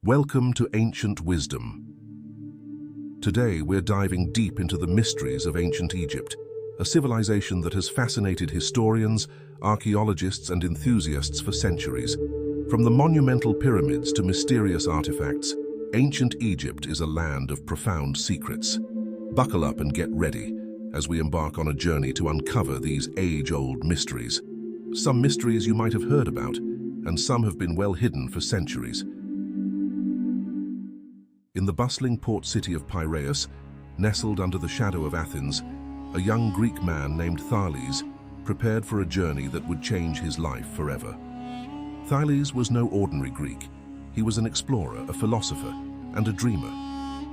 Welcome to Ancient Wisdom. Today we're diving deep into the mysteries of ancient Egypt, a civilization that has fascinated historians, archaeologists and enthusiasts for centuries. From the monumental pyramids to mysterious artifacts, ancient Egypt is a land of profound secrets. Buckle up and get ready as we embark on a journey to uncover these age-old mysteries. Some mysteries you might have heard about, and some have been well hidden for centuries. In the bustling port city of Piraeus, nestled under the shadow of Athens, a young Greek man named Thales prepared for a journey that would change his life forever. Thales was no ordinary Greek. He was an explorer, a philosopher, and a dreamer.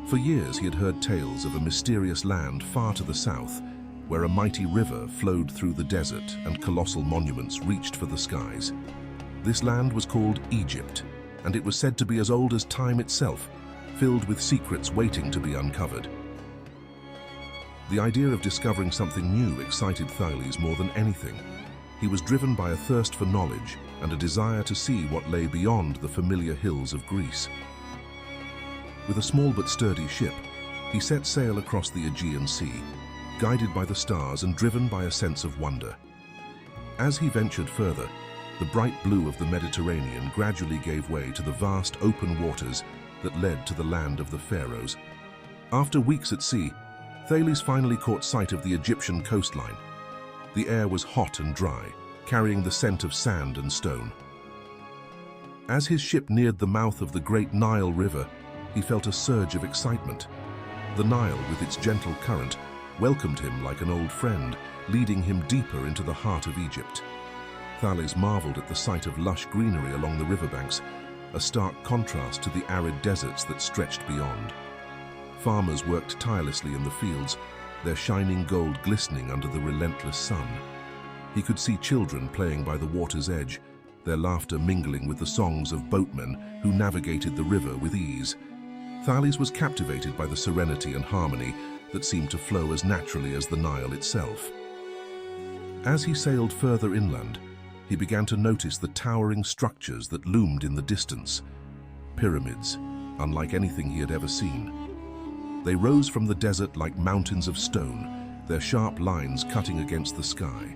For years he had heard tales of a mysterious land far to the south, where a mighty river flowed through the desert and colossal monuments reached for the skies. This land was called Egypt, and it was said to be as old as time itself, filled with secrets waiting to be uncovered. The idea of discovering something new excited Thales more than anything. He was driven by a thirst for knowledge and a desire to see what lay beyond the familiar hills of Greece. With a small but sturdy ship, he set sail across the Aegean Sea, guided by the stars and driven by a sense of wonder. As he ventured further, the bright blue of the Mediterranean gradually gave way to the vast open waters that led to the land of the pharaohs. After weeks at sea, Thales finally caught sight of the Egyptian coastline. The air was hot and dry, carrying the scent of sand and stone. As his ship neared the mouth of the great Nile River, he felt a surge of excitement. The Nile, with its gentle current, welcomed him like an old friend, leading him deeper into the heart of Egypt. Thales marveled at the sight of lush greenery along the riverbanks, a stark contrast to the arid deserts that stretched beyond. Farmers worked tirelessly in the fields, their shining gold glistening under the relentless sun. He could see children playing by the water's edge, their laughter mingling with the songs of boatmen who navigated the river with ease. Thales was captivated by the serenity and harmony that seemed to flow as naturally as the Nile itself. As he sailed further inland, he began to notice the towering structures that loomed in the distance. Pyramids, unlike anything he had ever seen. They rose from the desert like mountains of stone, their sharp lines cutting against the sky.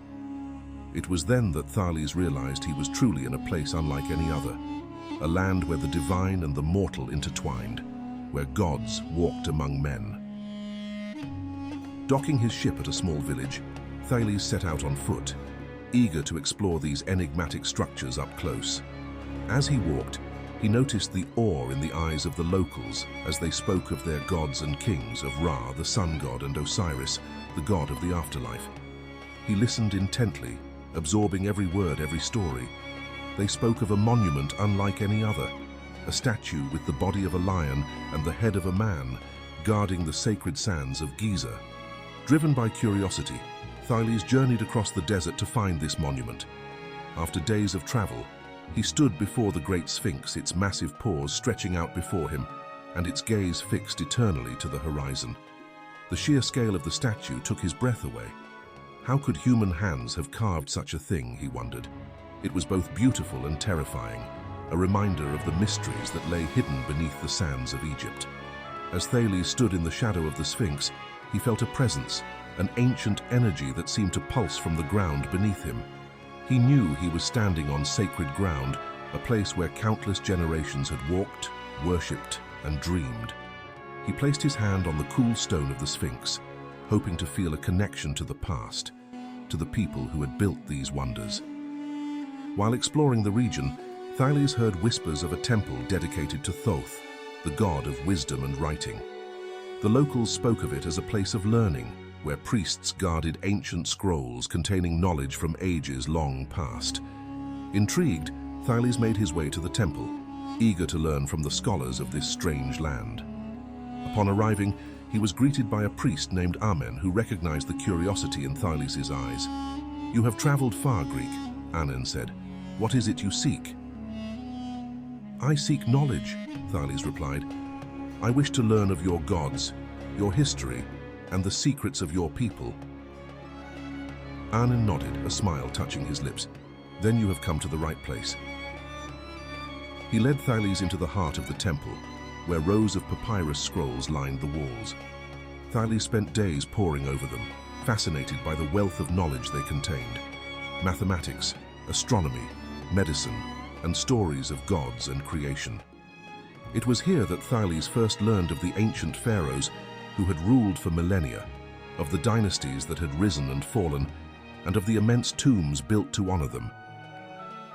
It was then that Thales realized he was truly in a place unlike any other, a land where the divine and the mortal intertwined, where gods walked among men. Docking his ship at a small village, Thales set out on foot, eager to explore these enigmatic structures up close. As he walked, he noticed the awe in the eyes of the locals as they spoke of their gods and kings, of Ra, the sun god, and Osiris, the god of the afterlife. He listened intently, absorbing every word, every story. They spoke of a monument unlike any other, a statue with the body of a lion and the head of a man, guarding the sacred sands of Giza. Driven by curiosity, Thales journeyed across the desert to find this monument. After days of travel, he stood before the great Sphinx, its massive paws stretching out before him, and its gaze fixed eternally to the horizon. The sheer scale of the statue took his breath away. How could human hands have carved such a thing, he wondered. It was both beautiful and terrifying, a reminder of the mysteries that lay hidden beneath the sands of Egypt. As Thales stood in the shadow of the Sphinx, he felt a presence, an ancient energy that seemed to pulse from the ground beneath him. He knew he was standing on sacred ground, a place where countless generations had walked, worshipped, and dreamed. He placed his hand on the cool stone of the Sphinx, hoping to feel a connection to the past, to the people who had built these wonders. While exploring the region, Thales heard whispers of a temple dedicated to Thoth, the god of wisdom and writing. The locals spoke of it as a place of learning, where priests guarded ancient scrolls containing knowledge from ages long past. Intrigued, Thales made his way to the temple, eager to learn from the scholars of this strange land. Upon arriving, he was greeted by a priest named Amen, who recognized the curiosity in Thales's eyes. "You have traveled far, Greek," Amen said. "What is it you seek?" "I seek knowledge," Thales replied. "I wish to learn of your gods, your history, and the secrets of your people." Amen nodded, a smile touching his lips. "Then you have come to the right place." He led Thales into the heart of the temple, where rows of papyrus scrolls lined the walls. Thales spent days poring over them, fascinated by the wealth of knowledge they contained: mathematics, astronomy, medicine, and stories of gods and creation. It was here that Thales first learned of the ancient pharaohs who had ruled for millennia, of the dynasties that had risen and fallen, and of the immense tombs built to honor them.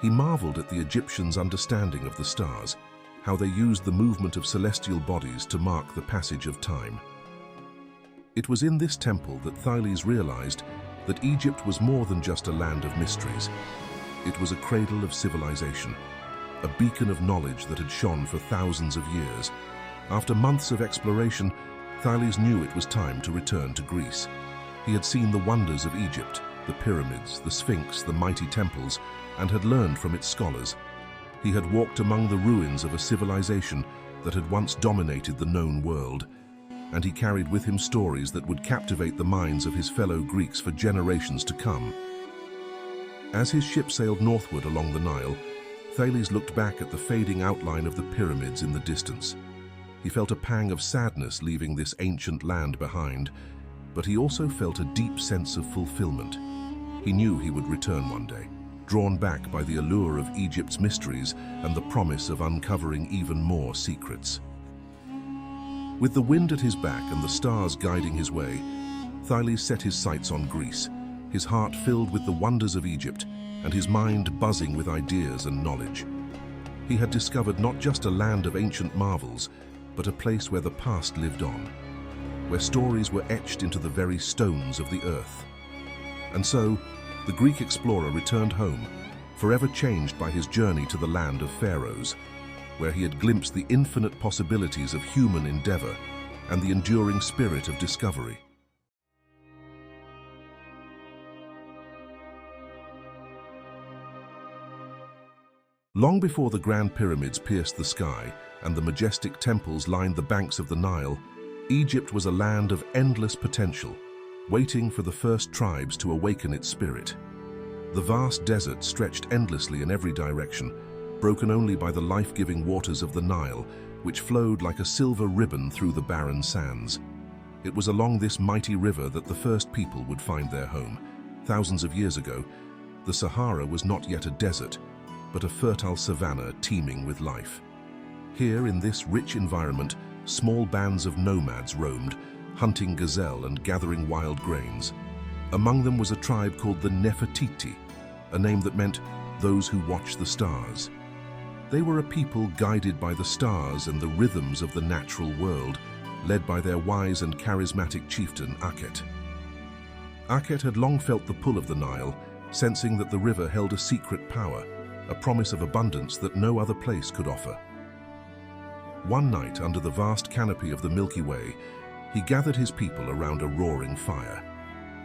He marveled at the Egyptians' understanding of the stars, how they used the movement of celestial bodies to mark the passage of time. It was in this temple that Thales realized that Egypt was more than just a land of mysteries. It was a cradle of civilization, a beacon of knowledge that had shone for thousands of years. After months of exploration, Thales knew it was time to return to Greece. He had seen the wonders of Egypt, the pyramids, the Sphinx, the mighty temples, and had learned from its scholars. He had walked among the ruins of a civilization that had once dominated the known world, and he carried with him stories that would captivate the minds of his fellow Greeks for generations to come. As his ship sailed northward along the Nile, Thales looked back at the fading outline of the pyramids in the distance. He felt a pang of sadness leaving this ancient land behind, but he also felt a deep sense of fulfillment. He knew he would return one day, drawn back by the allure of Egypt's mysteries and the promise of uncovering even more secrets. With the wind at his back and the stars guiding his way, Thales set his sights on Greece, his heart filled with the wonders of Egypt and his mind buzzing with ideas and knowledge. He had discovered not just a land of ancient marvels, but a place where the past lived on, where stories were etched into the very stones of the earth. And so, the Greek explorer returned home, forever changed by his journey to the land of pharaohs, where he had glimpsed the infinite possibilities of human endeavor and the enduring spirit of discovery. Long before the Grand Pyramids pierced the sky and the majestic temples lined the banks of the Nile, Egypt was a land of endless potential, waiting for the first tribes to awaken its spirit. The vast desert stretched endlessly in every direction, broken only by the life-giving waters of the Nile, which flowed like a silver ribbon through the barren sands. It was along this mighty river that the first people would find their home. Thousands of years ago, the Sahara was not yet a desert, but a fertile savanna teeming with life. Here, in this rich environment, small bands of nomads roamed, hunting gazelle and gathering wild grains. Among them was a tribe called the Nefertiti, a name that meant those who watch the stars. They were a people guided by the stars and the rhythms of the natural world, led by their wise and charismatic chieftain, Akhet. Akhet had long felt the pull of the Nile, sensing that the river held a secret power, a promise of abundance that no other place could offer. One night, under the vast canopy of the Milky Way, he gathered his people around a roaring fire.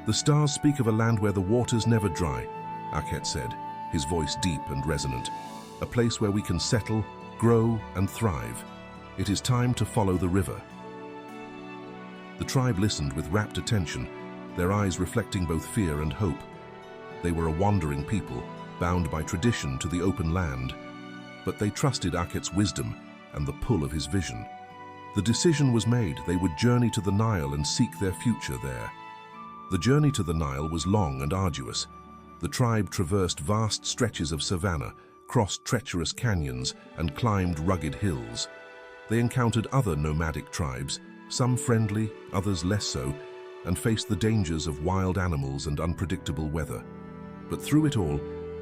"The stars speak of a land where the waters never dry," Akhet said, his voice deep and resonant. "A place where we can settle, grow, and thrive. It is time to follow the river." The tribe listened with rapt attention, their eyes reflecting both fear and hope. They were a wandering people, bound by tradition to the open land, but they trusted Akhet's wisdom and the pull of his vision. The decision was made: they would journey to the Nile and seek their future there. The journey to the Nile was long and arduous. The tribe traversed vast stretches of savanna, crossed treacherous canyons, and climbed rugged hills. They encountered other nomadic tribes, some friendly, others less so, and faced the dangers of wild animals and unpredictable weather. But through it all,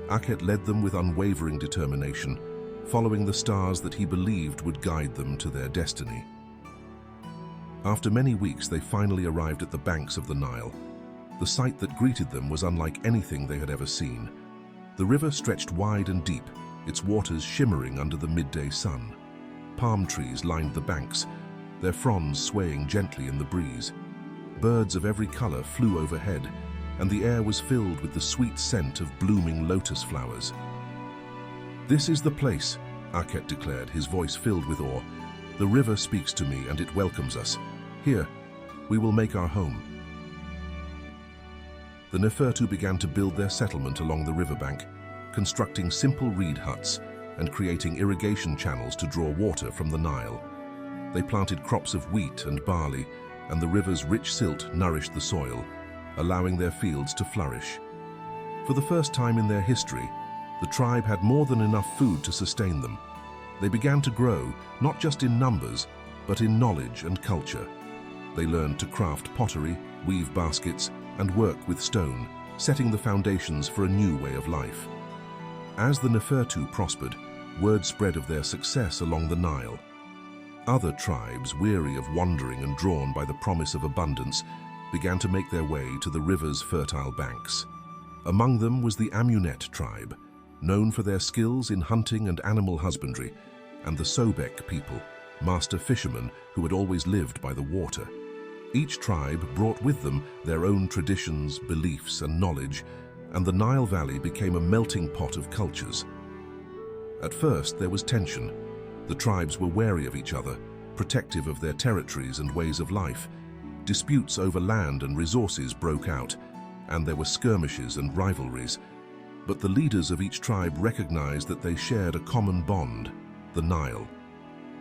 Akhet led them with unwavering determination, following the stars that he believed would guide them to their destiny. After many weeks, they finally arrived at the banks of the Nile. The sight that greeted them was unlike anything they had ever seen. The river stretched wide and deep, its waters shimmering under the midday sun. Palm trees lined the banks, their fronds swaying gently in the breeze. Birds of every color flew overhead, and the air was filled with the sweet scent of blooming lotus flowers. "This is the place," Akhet declared, his voice filled with awe. "The river speaks to me and it welcomes us. Here, we will make our home." The Nefertu began to build their settlement along the riverbank, constructing simple reed huts and creating irrigation channels to draw water from the Nile. They planted crops of wheat and barley, and the river's rich silt nourished the soil, allowing their fields to flourish. For the first time in their history, the tribe had more than enough food to sustain them. They began to grow, not just in numbers, but in knowledge and culture. They learned to craft pottery, weave baskets, and work with stone, setting the foundations for a new way of life. As the Nefertu prospered, word spread of their success along the Nile. Other tribes, weary of wandering and drawn by the promise of abundance, began to make their way to the river's fertile banks. Among them was the Amunet tribe, known for their skills in hunting and animal husbandry, and the Sobek people, master fishermen who had always lived by the water. Each tribe brought with them their own traditions, beliefs, and knowledge, and the Nile Valley became a melting pot of cultures. At first, there was tension. The tribes were wary of each other, protective of their territories and ways of life. Disputes over land and resources broke out, and there were skirmishes and rivalries. But the leaders of each tribe recognized that they shared a common bond, the Nile.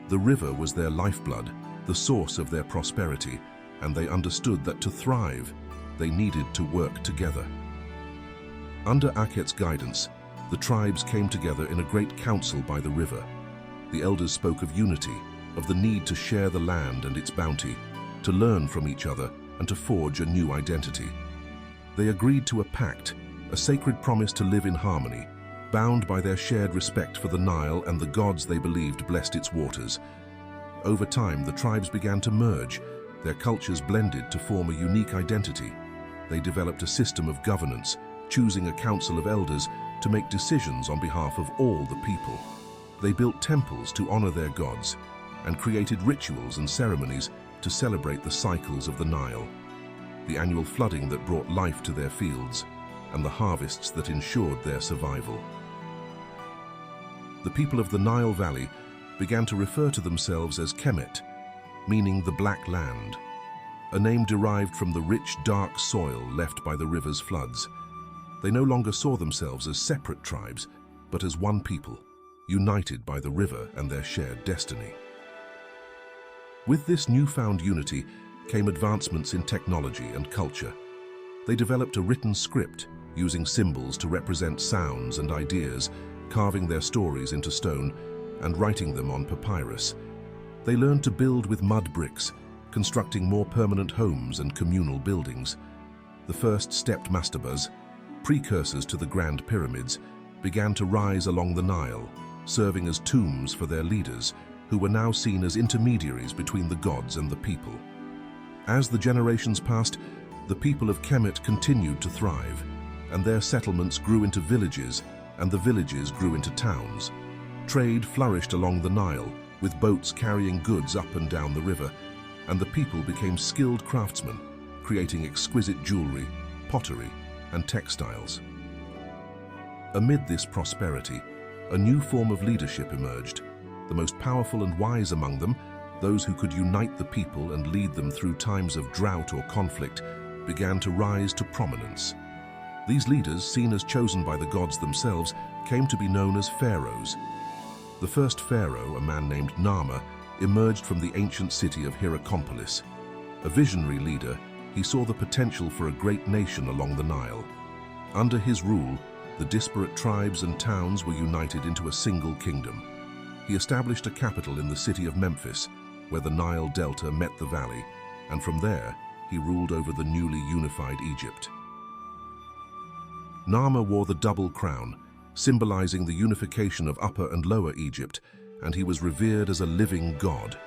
The river was their lifeblood, the source of their prosperity, and they understood that to thrive, they needed to work together. Under Akhet's guidance, the tribes came together in a great council by the river. The elders spoke of unity, of the need to share the land and its bounty, to learn from each other and to forge a new identity. They agreed to a pact, a sacred promise to live in harmony, bound by their shared respect for the Nile and the gods they believed blessed its waters. Over time, the tribes began to merge, their cultures blended to form a unique identity. They developed a system of governance, choosing a council of elders to make decisions on behalf of all the people. They built temples to honor their gods and created rituals and ceremonies to celebrate the cycles of the Nile, the annual flooding that brought life to their fields, and the harvests that ensured their survival. The people of the Nile Valley began to refer to themselves as Kemet, meaning the Black Land, a name derived from the rich, dark soil left by the river's floods. They no longer saw themselves as separate tribes, but as one people, united by the river and their shared destiny. With this newfound unity came advancements in technology and culture. They developed a written script, using symbols to represent sounds and ideas, carving their stories into stone and writing them on papyrus. They learned to build with mud bricks, constructing more permanent homes and communal buildings. The first stepped mastabas, precursors to the Grand Pyramids, began to rise along the Nile, serving as tombs for their leaders, who were now seen as intermediaries between the gods and the people. As the generations passed, the people of Kemet continued to thrive, and their settlements grew into villages, and the villages grew into towns. Trade flourished along the Nile, with boats carrying goods up and down the river, and the people became skilled craftsmen, creating exquisite jewelry, pottery, and textiles. Amid this prosperity, a new form of leadership emerged. The most powerful and wise among them, those who could unite the people and lead them through times of drought or conflict, began to rise to prominence. These leaders, seen as chosen by the gods themselves, came to be known as pharaohs. The first pharaoh, a man named Nama, emerged from the ancient city of Hierakonpolis. A visionary leader, he saw the potential for a great nation along the Nile. Under his rule, the disparate tribes and towns were united into a single kingdom. He established a capital in the city of Memphis, where the Nile Delta met the valley, and from there, he ruled over the newly unified Egypt. Nama wore the double crown, symbolizing the unification of Upper and Lower Egypt, and he was revered as a living god,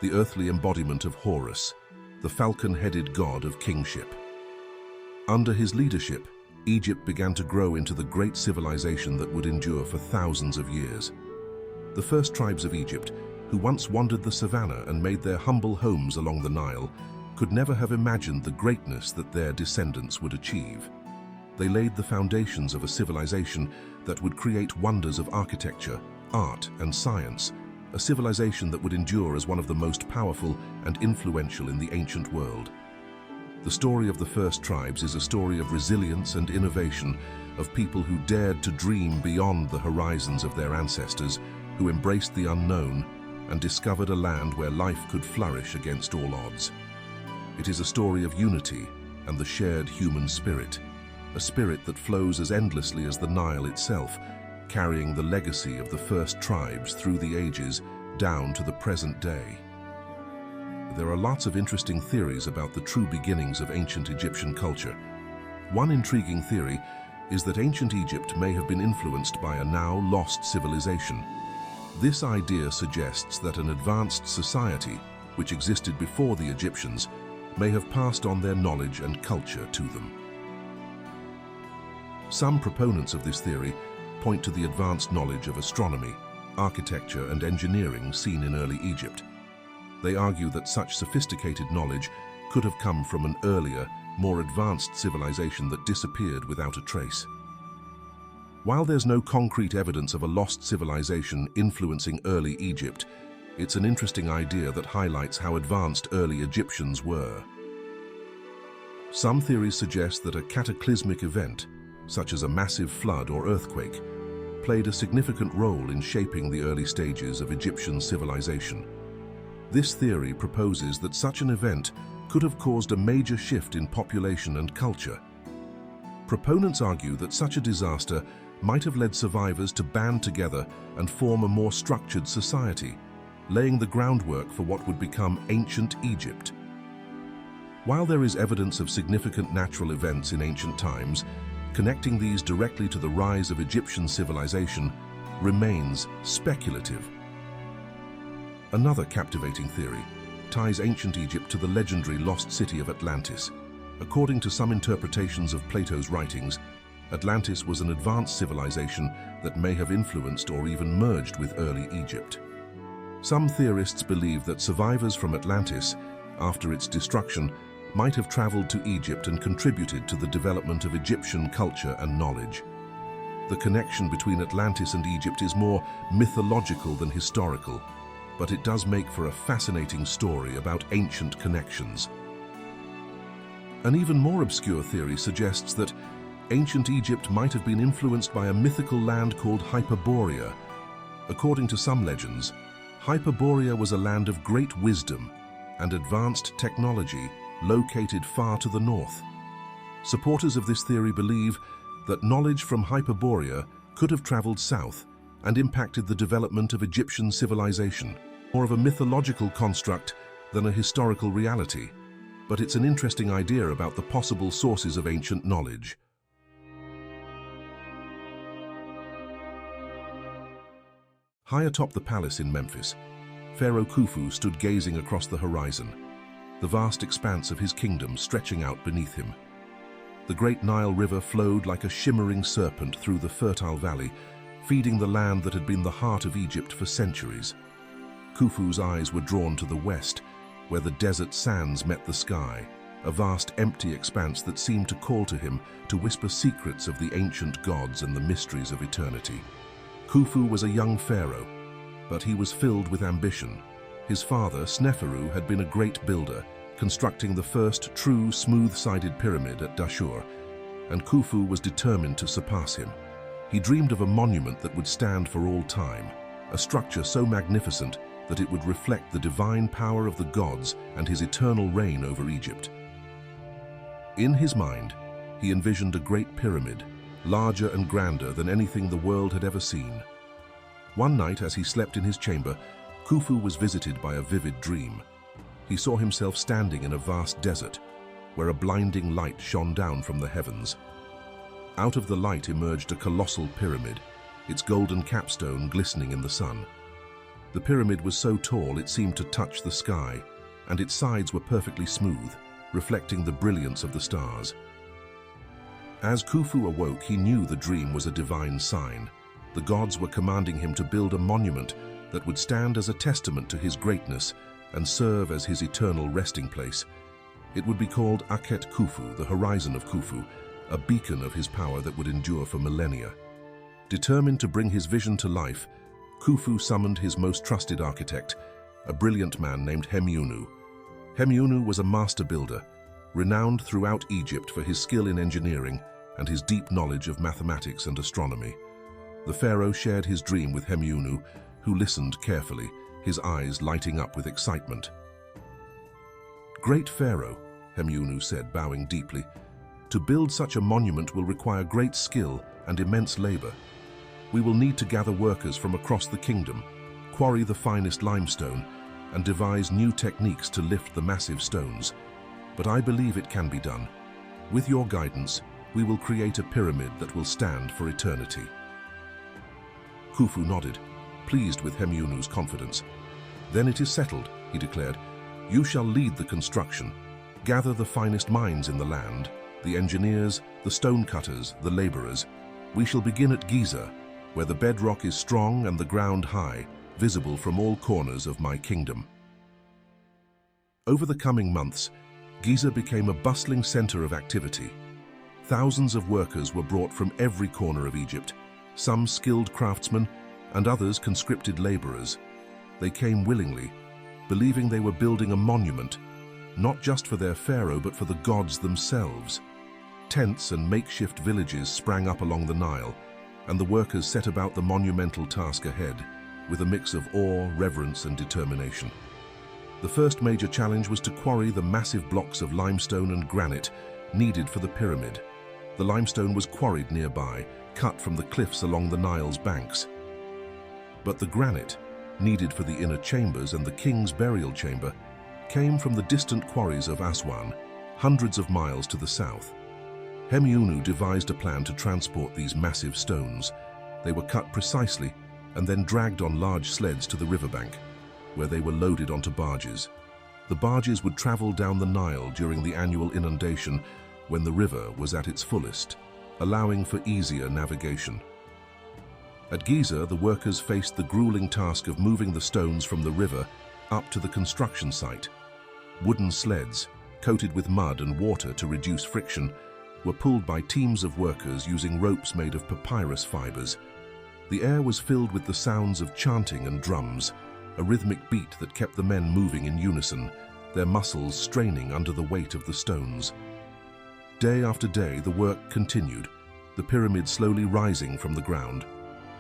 the earthly embodiment of Horus, the falcon-headed god of kingship. Under his leadership, Egypt began to grow into the great civilization that would endure for thousands of years. The first tribes of Egypt, who once wandered the savannah and made their humble homes along the Nile, could never have imagined the greatness that their descendants would achieve. They laid the foundations of a civilization that would create wonders of architecture, art, and science, a civilization that would endure as one of the most powerful and influential in the ancient world. The story of the first tribes is a story of resilience and innovation, of people who dared to dream beyond the horizons of their ancestors, who embraced the unknown and discovered a land where life could flourish against all odds. It is a story of unity and the shared human spirit, a spirit that flows as endlessly as the Nile itself, carrying the legacy of the first tribes through the ages down to the present day. There are lots of interesting theories about the true beginnings of ancient Egyptian culture. One intriguing theory is that ancient Egypt may have been influenced by a now lost civilization. This idea suggests that an advanced society, which existed before the Egyptians, may have passed on their knowledge and culture to them. Some proponents of this theory point to the advanced knowledge of astronomy, architecture, and engineering seen in early Egypt. They argue that such sophisticated knowledge could have come from an earlier, more advanced civilization that disappeared without a trace. While there's no concrete evidence of a lost civilization influencing early Egypt, it's an interesting idea that highlights how advanced early Egyptians were. Some theories suggest that a cataclysmic event, such as a massive flood or earthquake, played a significant role in shaping the early stages of Egyptian civilization. This theory proposes that such an event could have caused a major shift in population and culture. Proponents argue that such a disaster might have led survivors to band together and form a more structured society, laying the groundwork for what would become ancient Egypt. While there is evidence of significant natural events in ancient times, connecting these directly to the rise of Egyptian civilization remains speculative. Another captivating theory ties ancient Egypt to the legendary lost city of Atlantis. According to some interpretations of Plato's writings, Atlantis was an advanced civilization that may have influenced or even merged with early Egypt. Some theorists believe that survivors from Atlantis, after its destruction, might have traveled to Egypt and contributed to the development of Egyptian culture and knowledge. The connection between Atlantis and Egypt is more mythological than historical, but it does make for a fascinating story about ancient connections. An even more obscure theory suggests that ancient Egypt might have been influenced by a mythical land called Hyperborea. According to some legends, Hyperborea was a land of great wisdom and advanced technology located far to the north. Supporters of this theory believe that knowledge from Hyperborea could have traveled south and impacted the development of Egyptian civilization. More of a mythological construct than a historical reality, but it's an interesting idea about the possible sources of ancient knowledge. High atop the palace in Memphis, Pharaoh Khufu stood gazing across the horizon, the vast expanse of his kingdom stretching out beneath him. The great Nile River flowed like a shimmering serpent through the fertile valley, feeding the land that had been the heart of Egypt for centuries. Khufu's eyes were drawn to the west, where the desert sands met the sky, a vast empty expanse that seemed to call to him to whisper secrets of the ancient gods and the mysteries of eternity. Khufu was a young pharaoh, but he was filled with ambition. His father, Sneferu, had been a great builder, constructing the first true smooth-sided pyramid at Dashur, and Khufu was determined to surpass him. He dreamed of a monument that would stand for all time, a structure so magnificent that it would reflect the divine power of the gods and his eternal reign over Egypt. In his mind, he envisioned a great pyramid, larger and grander than anything the world had ever seen. One night, as he slept in his chamber, Khufu was visited by a vivid dream. He saw himself standing in a vast desert, where a blinding light shone down from the heavens. Out of the light emerged a colossal pyramid, its golden capstone glistening in the sun. The pyramid was so tall it seemed to touch the sky, and its sides were perfectly smooth, reflecting the brilliance of the stars. As Khufu awoke, he knew the dream was a divine sign. The gods were commanding him to build a monument that would stand as a testament to his greatness and serve as his eternal resting place. It would be called Akhet Khufu, the horizon of Khufu, a beacon of his power that would endure for millennia. Determined to bring his vision to life, Khufu summoned his most trusted architect, a brilliant man named Hemyunu. Hemyunu was a master builder. renowned throughout Egypt for his skill in engineering and his deep knowledge of mathematics and astronomy. The pharaoh shared his dream with Hemiunu, who listened carefully, his eyes lighting up with excitement. "Great Pharaoh," Hemiunu said, bowing deeply, "to build such a monument will require great skill and immense labor. We will need to gather workers from across the kingdom, quarry the finest limestone, and devise new techniques to lift the massive stones. But I believe it can be done. With your guidance, we will create a pyramid that will stand for eternity." Khufu nodded, pleased with Hemiunu's confidence. "Then it is settled," he declared. "You shall lead the construction. Gather the finest minds in the land, the engineers, the stonecutters, the laborers. We shall begin at Giza, where the bedrock is strong and the ground high, visible from all corners of my kingdom." Over the coming months, Giza became a bustling center of activity. Thousands of workers were brought from every corner of Egypt, some skilled craftsmen and others conscripted laborers. They came willingly, believing they were building a monument, not just for their pharaoh but for the gods themselves. Tents and makeshift villages sprang up along the Nile, and the workers set about the monumental task ahead, with a mix of awe, reverence, and determination. The first major challenge was to quarry the massive blocks of limestone and granite needed for the pyramid. The limestone was quarried nearby, cut from the cliffs along the Nile's banks. But the granite, needed for the inner chambers and the king's burial chamber, came from the distant quarries of Aswan, hundreds of miles to the south. Hemiunu devised a plan to transport these massive stones. They were cut precisely and then dragged on large sleds to the riverbank, where they were loaded onto barges. The barges would travel down the Nile during the annual inundation when the river was at its fullest, allowing for easier navigation. At Giza, the workers faced the grueling task of moving the stones from the river up to the construction site. Wooden sleds, coated with mud and water to reduce friction, were pulled by teams of workers using ropes made of papyrus fibers. The air was filled with the sounds of chanting and drums, a rhythmic beat that kept the men moving in unison, their muscles straining under the weight of the stones. Day after day, the work continued, the pyramid slowly rising from the ground.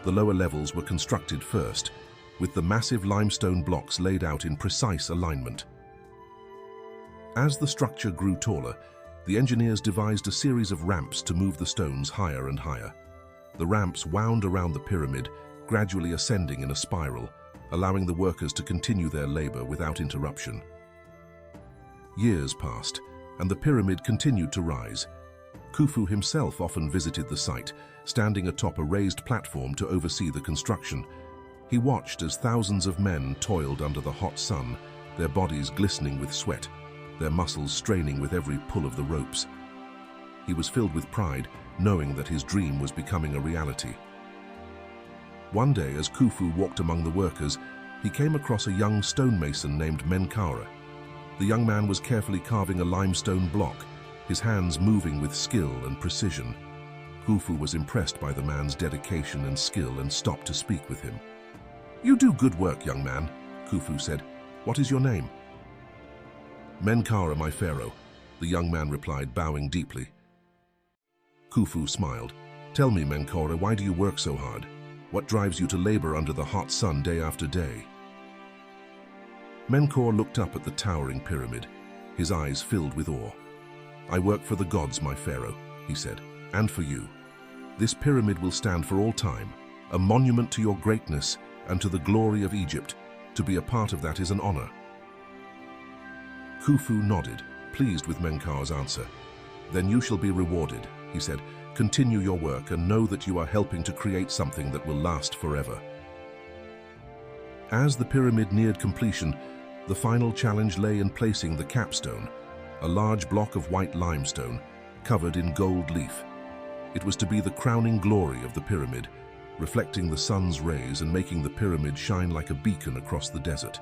The lower levels were constructed first, with the massive limestone blocks laid out in precise alignment. As the structure grew taller, the engineers devised a series of ramps to move the stones higher and higher. The ramps wound around the pyramid, gradually ascending in a spiral, allowing the workers to continue their labor without interruption. Years passed, and the pyramid continued to rise. Khufu himself often visited the site, standing atop a raised platform to oversee the construction. He watched as thousands of men toiled under the hot sun, their bodies glistening with sweat, their muscles straining with every pull of the ropes. He was filled with pride, knowing that his dream was becoming a reality. One day, as Khufu walked among the workers, he came across a young stonemason named Menkaure. The young man was carefully carving a limestone block, his hands moving with skill and precision. Khufu was impressed by the man's dedication and skill and stopped to speak with him. "You do good work, young man," Khufu said. "What is your name?" "Menkaure, my pharaoh," the young man replied, bowing deeply. Khufu smiled. "Tell me, Menkaure, why do you work so hard? What drives you to labor under the hot sun day after day?" Menkaure looked up at the towering pyramid, his eyes filled with awe. "I work for the gods, my pharaoh," he said, "and for you. This pyramid will stand for all time, a monument to your greatness and to the glory of Egypt. To be a part of that is an honor." Khufu nodded, pleased with Menkaure's answer. "Then you shall be rewarded," he said. "Continue your work and know that you are helping to create something that will last forever." As the pyramid neared completion, the final challenge lay in placing the capstone, a large block of white limestone covered in gold leaf. It was to be the crowning glory of the pyramid, reflecting the sun's rays and making the pyramid shine like a beacon across the desert.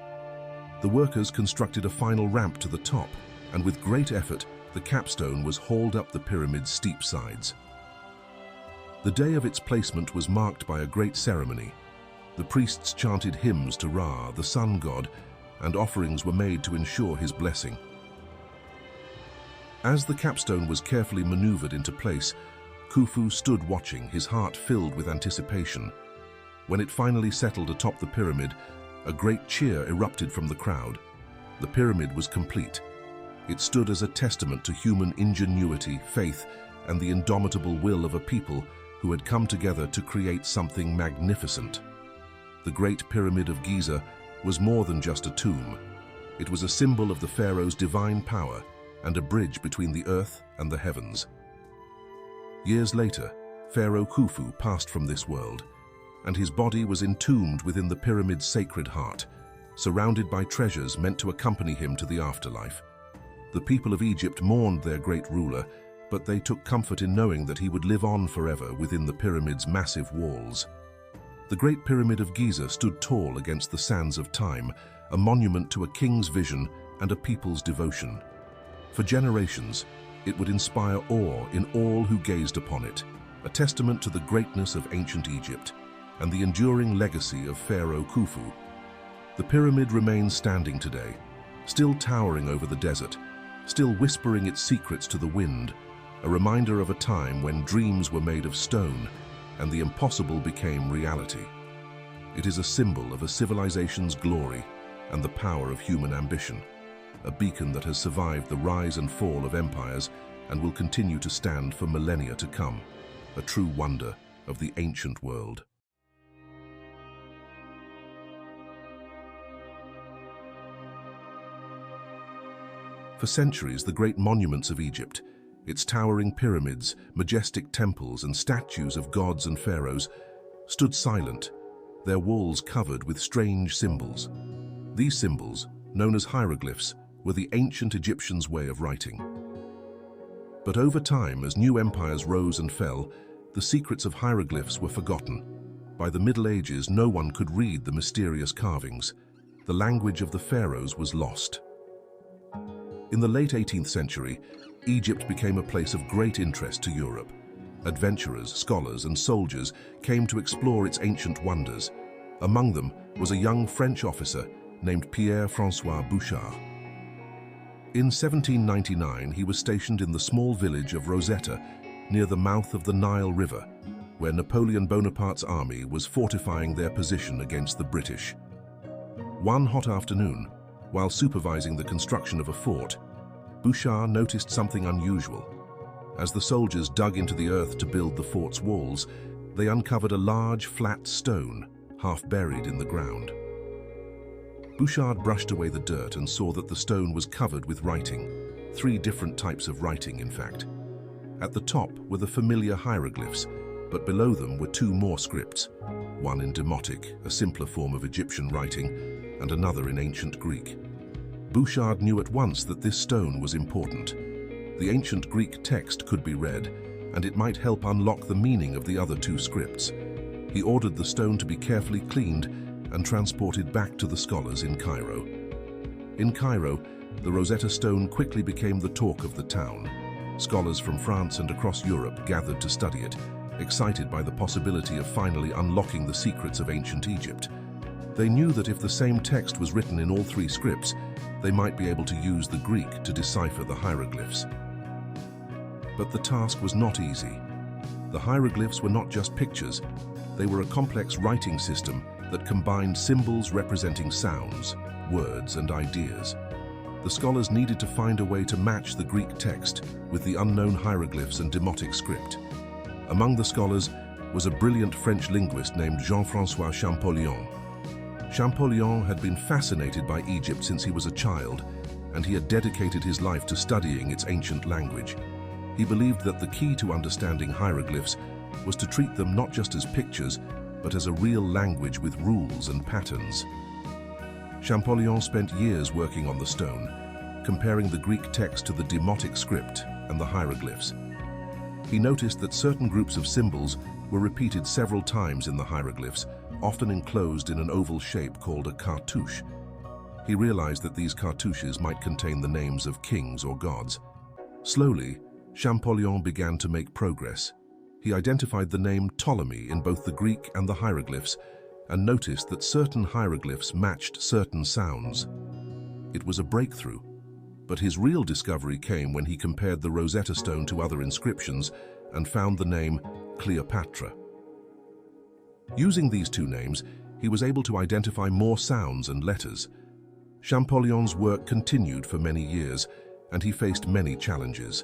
The workers constructed a final ramp to the top, and with great effort, the capstone was hauled up the pyramid's steep sides. The day of its placement was marked by a great ceremony. The priests chanted hymns to Ra, the sun god, and offerings were made to ensure his blessing. As the capstone was carefully maneuvered into place, Khufu stood watching, his heart filled with anticipation. When it finally settled atop the pyramid, a great cheer erupted from the crowd. The pyramid was complete. It stood as a testament to human ingenuity, faith, and the indomitable will of a people who had come together to create something magnificent. The Great Pyramid of Giza was more than just a tomb. It was a symbol of the pharaoh's divine power and a bridge between the earth and the heavens. Years later, Pharaoh Khufu passed from this world, and his body was entombed within the pyramid's sacred heart, surrounded by treasures meant to accompany him to the afterlife. The people of Egypt mourned their great ruler, but they took comfort in knowing that he would live on forever within the pyramid's massive walls. The Great Pyramid of Giza stood tall against the sands of time, a monument to a king's vision and a people's devotion. For generations, it would inspire awe in all who gazed upon it, a testament to the greatness of ancient Egypt and the enduring legacy of Pharaoh Khufu. The pyramid remains standing today, still towering over the desert, still whispering its secrets to the wind, a reminder of a time when dreams were made of stone and the impossible became reality. It is a symbol of a civilization's glory and the power of human ambition, a beacon that has survived the rise and fall of empires and will continue to stand for millennia to come, a true wonder of the ancient world. For centuries, the great monuments of Egypt, its towering pyramids, majestic temples, and statues of gods and pharaohs, stood silent, their walls covered with strange symbols. These symbols, known as hieroglyphs, were the ancient Egyptians' way of writing. But over time, as new empires rose and fell, the secrets of hieroglyphs were forgotten. By the Middle Ages, no one could read the mysterious carvings. The language of the pharaohs was lost. In the late 18th century, Egypt became a place of great interest to Europe. Adventurers, scholars, and soldiers came to explore its ancient wonders. Among them was a young French officer named Pierre-François Bouchard. In 1799, he was stationed in the small village of Rosetta, near the mouth of the Nile River, where Napoleon Bonaparte's army was fortifying their position against the British. One hot afternoon, while supervising the construction of a fort, Bouchard noticed something unusual. As the soldiers dug into the earth to build the fort's walls, they uncovered a large, flat stone, half buried in the ground. Bouchard brushed away the dirt and saw that the stone was covered with writing, 3 different types of writing, in fact. At the top were the familiar hieroglyphs, but below them were 2 more scripts, one in Demotic, a simpler form of Egyptian writing, and another in ancient Greek. Bouchard knew at once that this stone was important. The ancient Greek text could be read, and it might help unlock the meaning of the other 2 scripts. He ordered the stone to be carefully cleaned and transported back to the scholars in Cairo. In Cairo, the Rosetta Stone quickly became the talk of the town. Scholars from France and across Europe gathered to study it, excited by the possibility of finally unlocking the secrets of ancient Egypt. They knew that if the same text was written in all 3 scripts, they might be able to use the Greek to decipher the hieroglyphs. But the task was not easy. The hieroglyphs were not just pictures, they were a complex writing system that combined symbols representing sounds, words, and ideas. The scholars needed to find a way to match the Greek text with the unknown hieroglyphs and Demotic script. Among the scholars was a brilliant French linguist named Jean-François Champollion. Champollion had been fascinated by Egypt since he was a child, and he had dedicated his life to studying its ancient language. He believed that the key to understanding hieroglyphs was to treat them not just as pictures, but as a real language with rules and patterns. Champollion spent years working on the stone, comparing the Greek text to the Demotic script and the hieroglyphs. He noticed that certain groups of symbols were repeated several times in the hieroglyphs, often enclosed in an oval shape called a cartouche. He realized that these cartouches might contain the names of kings or gods. Slowly, Champollion began to make progress. He identified the name Ptolemy in both the Greek and the hieroglyphs and noticed that certain hieroglyphs matched certain sounds. It was a breakthrough. But his real discovery came when he compared the Rosetta Stone to other inscriptions and found the name Cleopatra. Using these two names, he was able to identify more sounds and letters. Champollion's work continued for many years, and he faced many challenges.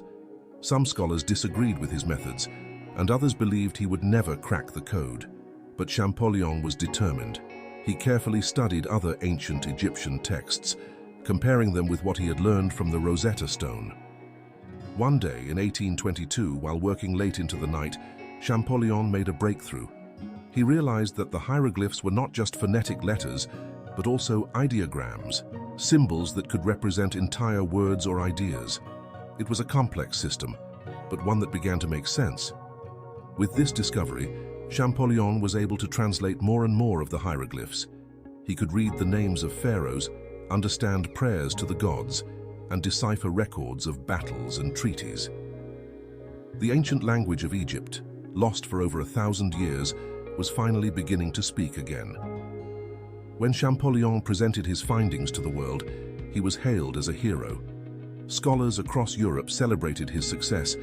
Some scholars disagreed with his methods, and others believed he would never crack the code. But Champollion was determined. He carefully studied other ancient Egyptian texts, comparing them with what he had learned from the Rosetta Stone. One day in 1822, while working late into the night, Champollion made a breakthrough. He realized that the hieroglyphs were not just phonetic letters, but also ideograms, symbols that could represent entire words or ideas. It was a complex system, but one that began to make sense. With this discovery, Champollion was able to translate more and more of the hieroglyphs. He could read the names of pharaohs, understand prayers to the gods, and decipher records of battles and treaties. The ancient language of Egypt, lost for over 1,000 years, was finally beginning to speak again. When Champollion presented his findings to the world, he was hailed as a hero. Scholars across Europe celebrated his success,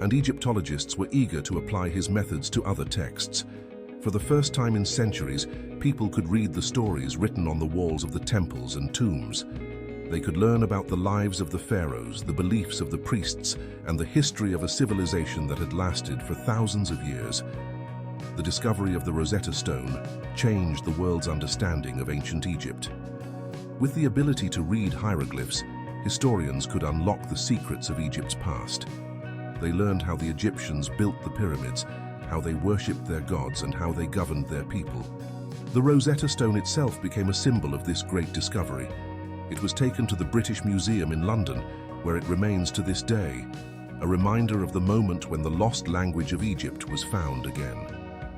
and Egyptologists were eager to apply his methods to other texts. For the first time in centuries, people could read the stories written on the walls of the temples and tombs. They could learn about the lives of the pharaohs, the beliefs of the priests, and the history of a civilization that had lasted for thousands of years. The discovery of the Rosetta Stone changed the world's understanding of ancient Egypt. With the ability to read hieroglyphs, historians could unlock the secrets of Egypt's past. They learned how the Egyptians built the pyramids, how they worshipped their gods, and how they governed their people. The Rosetta Stone itself became a symbol of this great discovery. It was taken to the British Museum in London, where it remains to this day, a reminder of the moment when the lost language of Egypt was found again.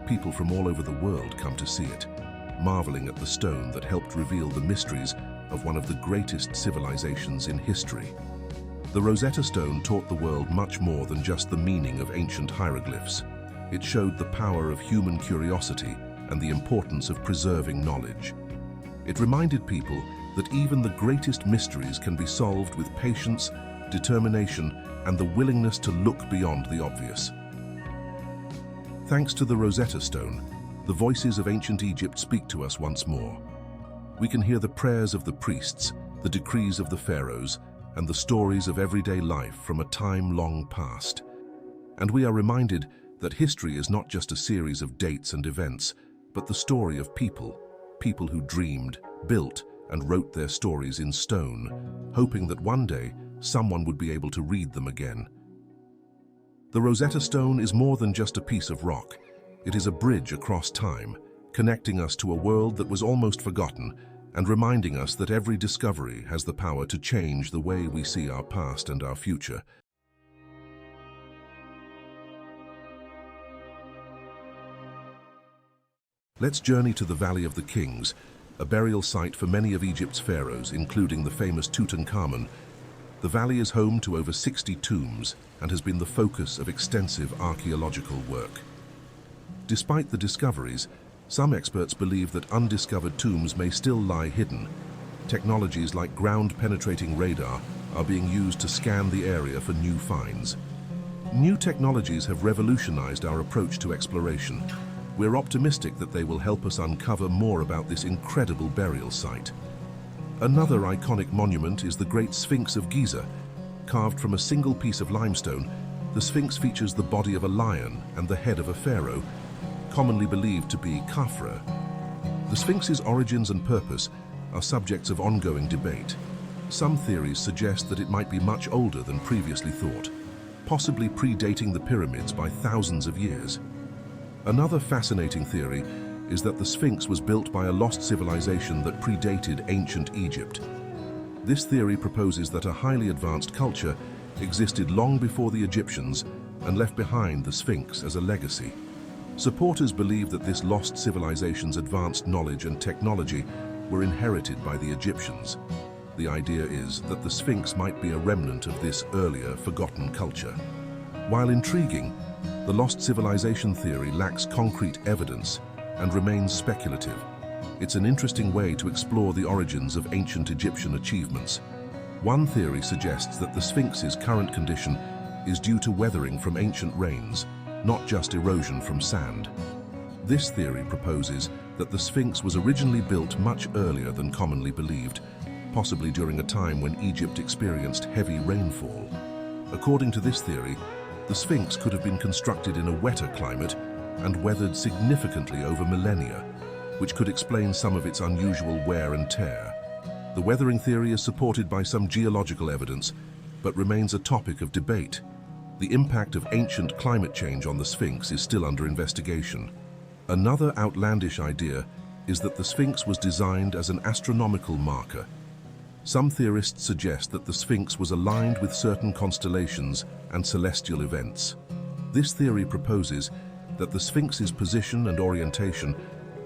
People from all over the world come to see it, marveling at the stone that helped reveal the mysteries of one of the greatest civilizations in history. The Rosetta Stone taught the world much more than just the meaning of ancient hieroglyphs. It showed the power of human curiosity and the importance of preserving knowledge. It reminded people that even the greatest mysteries can be solved with patience, determination, and the willingness to look beyond the obvious. Thanks to the Rosetta Stone, the voices of ancient Egypt speak to us once more. We can hear the prayers of the priests, the decrees of the pharaohs, and the stories of everyday life from a time long past. And we are reminded that history is not just a series of dates and events, but the story of people who dreamed, built, and wrote their stories in stone, hoping that one day someone would be able to read them again. The Rosetta Stone is more than just a piece of rock. It is a bridge across time, connecting us to a world that was almost forgotten and reminding us that every discovery has the power to change the way we see our past and our future. Let's journey to the Valley of the Kings, a burial site for many of Egypt's pharaohs, including the famous Tutankhamun. The valley is home to over 60 tombs and has been the focus of extensive archaeological work. Despite the discoveries, some experts believe that undiscovered tombs may still lie hidden. Technologies like ground-penetrating radar are being used to scan the area for new finds. New technologies have revolutionized our approach to exploration. We're optimistic that they will help us uncover more about this incredible burial site. Another iconic monument is the Great Sphinx of Giza. Carved from a single piece of limestone, the Sphinx features the body of a lion and the head of a pharaoh, commonly believed to be Khafra. The Sphinx's origins and purpose are subjects of ongoing debate. Some theories suggest that it might be much older than previously thought, possibly predating the pyramids by thousands of years. Another fascinating theory is that the Sphinx was built by a lost civilization that predated ancient Egypt. This theory proposes that a highly advanced culture existed long before the Egyptians and left behind the Sphinx as a legacy. Supporters believe that this lost civilization's advanced knowledge and technology were inherited by the Egyptians. The idea is that the Sphinx might be a remnant of this earlier, forgotten culture. While intriguing, the lost civilization theory lacks concrete evidence and remains speculative. It's an interesting way to explore the origins of ancient Egyptian achievements. One theory suggests that the Sphinx's current condition is due to weathering from ancient rains, not just erosion from sand. This theory proposes that the Sphinx was originally built much earlier than commonly believed, possibly during a time when Egypt experienced heavy rainfall. According to this theory, the Sphinx could have been constructed in a wetter climate and weathered significantly over millennia, which could explain some of its unusual wear and tear. The weathering theory is supported by some geological evidence, but remains a topic of debate. The impact of ancient climate change on the Sphinx is still under investigation. Another outlandish idea is that the Sphinx was designed as an astronomical marker. Some theorists suggest that the Sphinx was aligned with certain constellations and celestial events. This theory proposes that the Sphinx's position and orientation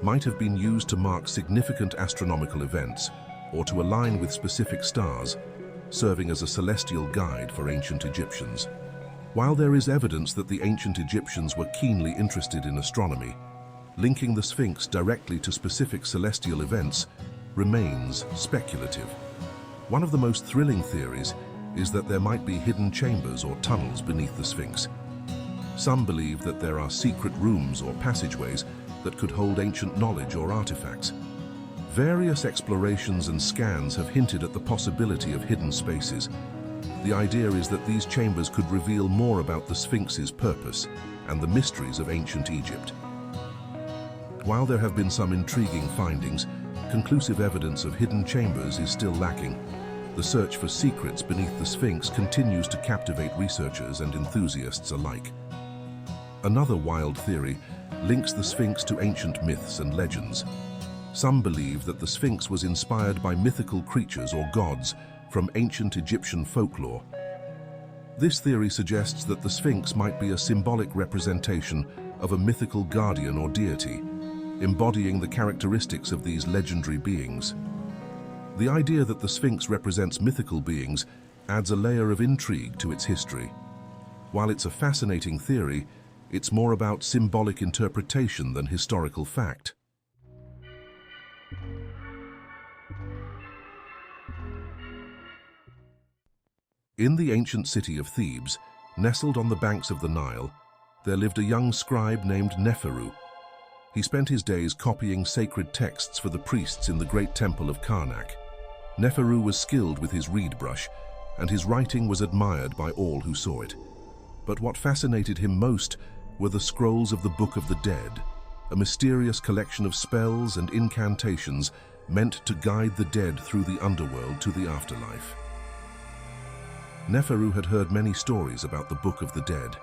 might have been used to mark significant astronomical events or to align with specific stars, serving as a celestial guide for ancient Egyptians. While there is evidence that the ancient Egyptians were keenly interested in astronomy, linking the Sphinx directly to specific celestial events remains speculative. One of the most thrilling theories is that there might be hidden chambers or tunnels beneath the Sphinx. Some believe that there are secret rooms or passageways that could hold ancient knowledge or artifacts. Various explorations and scans have hinted at the possibility of hidden spaces. The idea is that these chambers could reveal more about the Sphinx's purpose and the mysteries of ancient Egypt. While there have been some intriguing findings, conclusive evidence of hidden chambers is still lacking. The search for secrets beneath the Sphinx continues to captivate researchers and enthusiasts alike. Another wild theory links the Sphinx to ancient myths and legends. Some believe that the Sphinx was inspired by mythical creatures or gods from ancient Egyptian folklore. This theory suggests that the Sphinx might be a symbolic representation of a mythical guardian or deity, embodying the characteristics of these legendary beings. The idea that the Sphinx represents mythical beings adds a layer of intrigue to its history. While it's a fascinating theory, it's more about symbolic interpretation than historical fact. In the ancient city of Thebes, nestled on the banks of the Nile, there lived a young scribe named Neferu. He spent his days copying sacred texts for the priests in the great temple of Karnak. Neferu was skilled with his reed brush, and his writing was admired by all who saw it. But what fascinated him most were the scrolls of the Book of the Dead, a mysterious collection of spells and incantations meant to guide the dead through the underworld to the afterlife. Neferu had heard many stories about the Book of the Dead.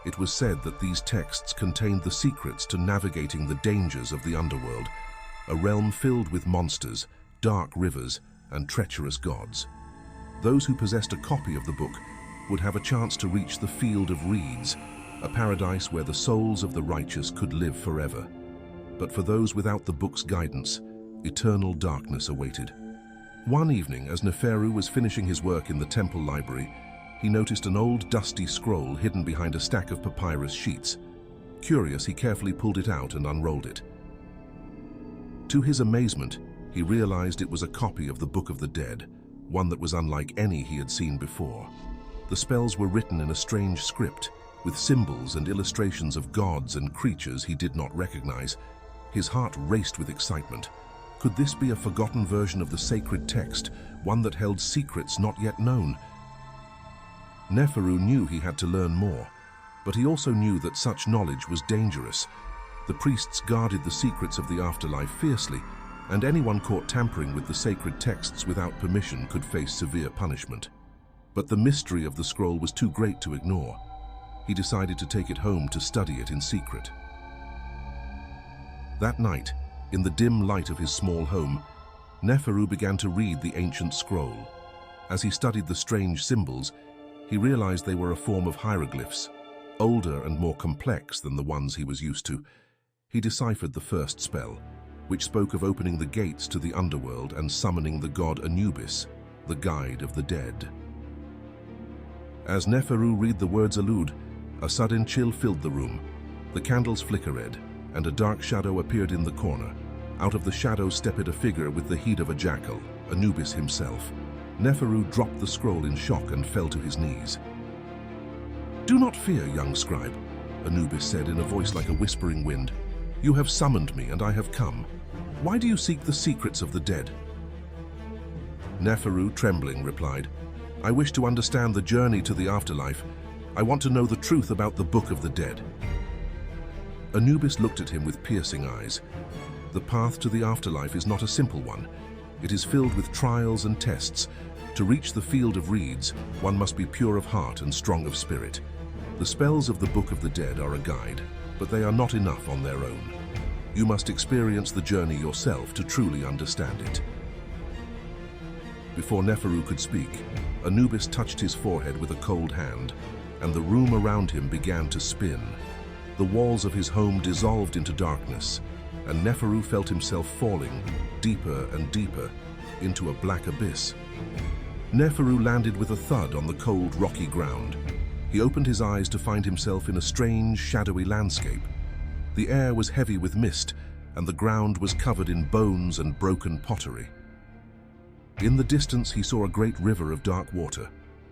It was said that these texts contained the secrets to navigating the dangers of the underworld, a realm filled with monsters, dark rivers, and treacherous gods. Those who possessed a copy of the book would have a chance to reach the Field of Reeds, a paradise where the souls of the righteous could live forever. But for those without the book's guidance, eternal darkness awaited. One evening, as Neferu was finishing his work in the temple library, he noticed an old dusty scroll hidden behind a stack of papyrus sheets. Curious, he carefully pulled it out and unrolled it. To his amazement, he realized it was a copy of the Book of the Dead, one that was unlike any he had seen before. The spells were written in a strange script, with symbols and illustrations of gods and creatures he did not recognize. His heart raced with excitement. Could this be a forgotten version of the sacred text, one that held secrets not yet known? Neferu knew he had to learn more, but he also knew that such knowledge was dangerous. The priests guarded the secrets of the afterlife fiercely, and anyone caught tampering with the sacred texts without permission could face severe punishment. But the mystery of the scroll was too great to ignore. He decided to take it home to study it in secret. That night, in the dim light of his small home, Neferu began to read the ancient scroll. As he studied the strange symbols, he realized they were a form of hieroglyphs, older and more complex than the ones he was used to. He deciphered the first spell, which spoke of opening the gates to the underworld and summoning the god Anubis, the guide of the dead. As Neferu read the words aloud, a sudden chill filled the room. The candles flickered, and a dark shadow appeared in the corner. Out of the shadow stepped a figure with the head of a jackal, Anubis himself. Neferu dropped the scroll in shock and fell to his knees. "Do not fear, young scribe," Anubis said in a voice like a whispering wind. "You have summoned me and I have come. Why do you seek the secrets of the dead?" Neferu, trembling, replied, "I wish to understand the journey to the afterlife. I want to know the truth about the Book of the Dead." Anubis looked at him with piercing eyes. The path to the afterlife is not a simple one. It is filled with trials and tests. To reach the field of reeds, one must be pure of heart and strong of spirit. The spells of the Book of the Dead are a guide, but they are not enough on their own. You must experience the journey yourself to truly understand it. Before Neferu could speak, Anubis touched his forehead with a cold hand, and the room around him began to spin. The walls of his home dissolved into darkness, and Neferu felt himself falling deeper and deeper into a black abyss. Neferu landed with a thud on the cold, rocky ground. He opened his eyes to find himself in a strange, shadowy landscape. The air was heavy with mist, and the ground was covered in bones and broken pottery. In the distance, he saw a great river of dark water,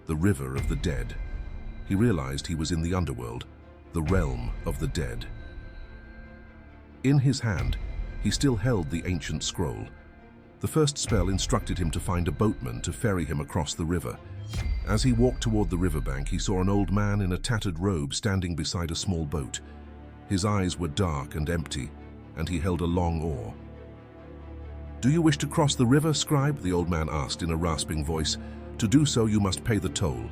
the River of the Dead. He realized he was in the underworld, the realm of the dead. In his hand, he still held the ancient scroll. The first spell instructed him to find a boatman to ferry him across the river. As he walked toward the riverbank, he saw an old man in a tattered robe standing beside a small boat. His eyes were dark and empty, and he held a long oar. "Do you wish to cross the river, scribe?" the old man asked in a rasping voice. "To do so, you must pay the toll."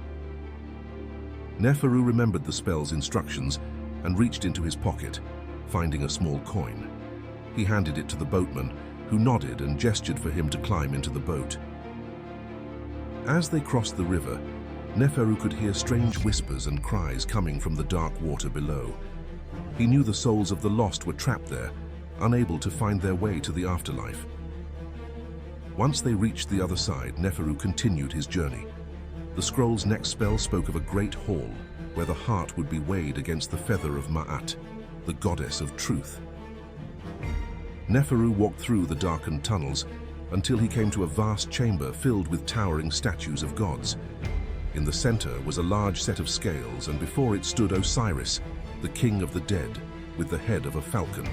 Neferu remembered the spell's instructions and reached into his pocket, finding a small coin. He handed it to the boatman, who nodded and gestured for him to climb into the boat. As they crossed the river, Neferu could hear strange whispers and cries coming from the dark water below. He knew the souls of the lost were trapped there, unable to find their way to the afterlife. Once they reached the other side, Neferu continued his journey. The scroll's next spell spoke of a great hall, where the heart would be weighed against the feather of Ma'at, the goddess of truth. Neferu walked through the darkened tunnels until he came to a vast chamber filled with towering statues of gods. In the center was a large set of scales, and before it stood Osiris, the king of the dead, with the head of a falcon.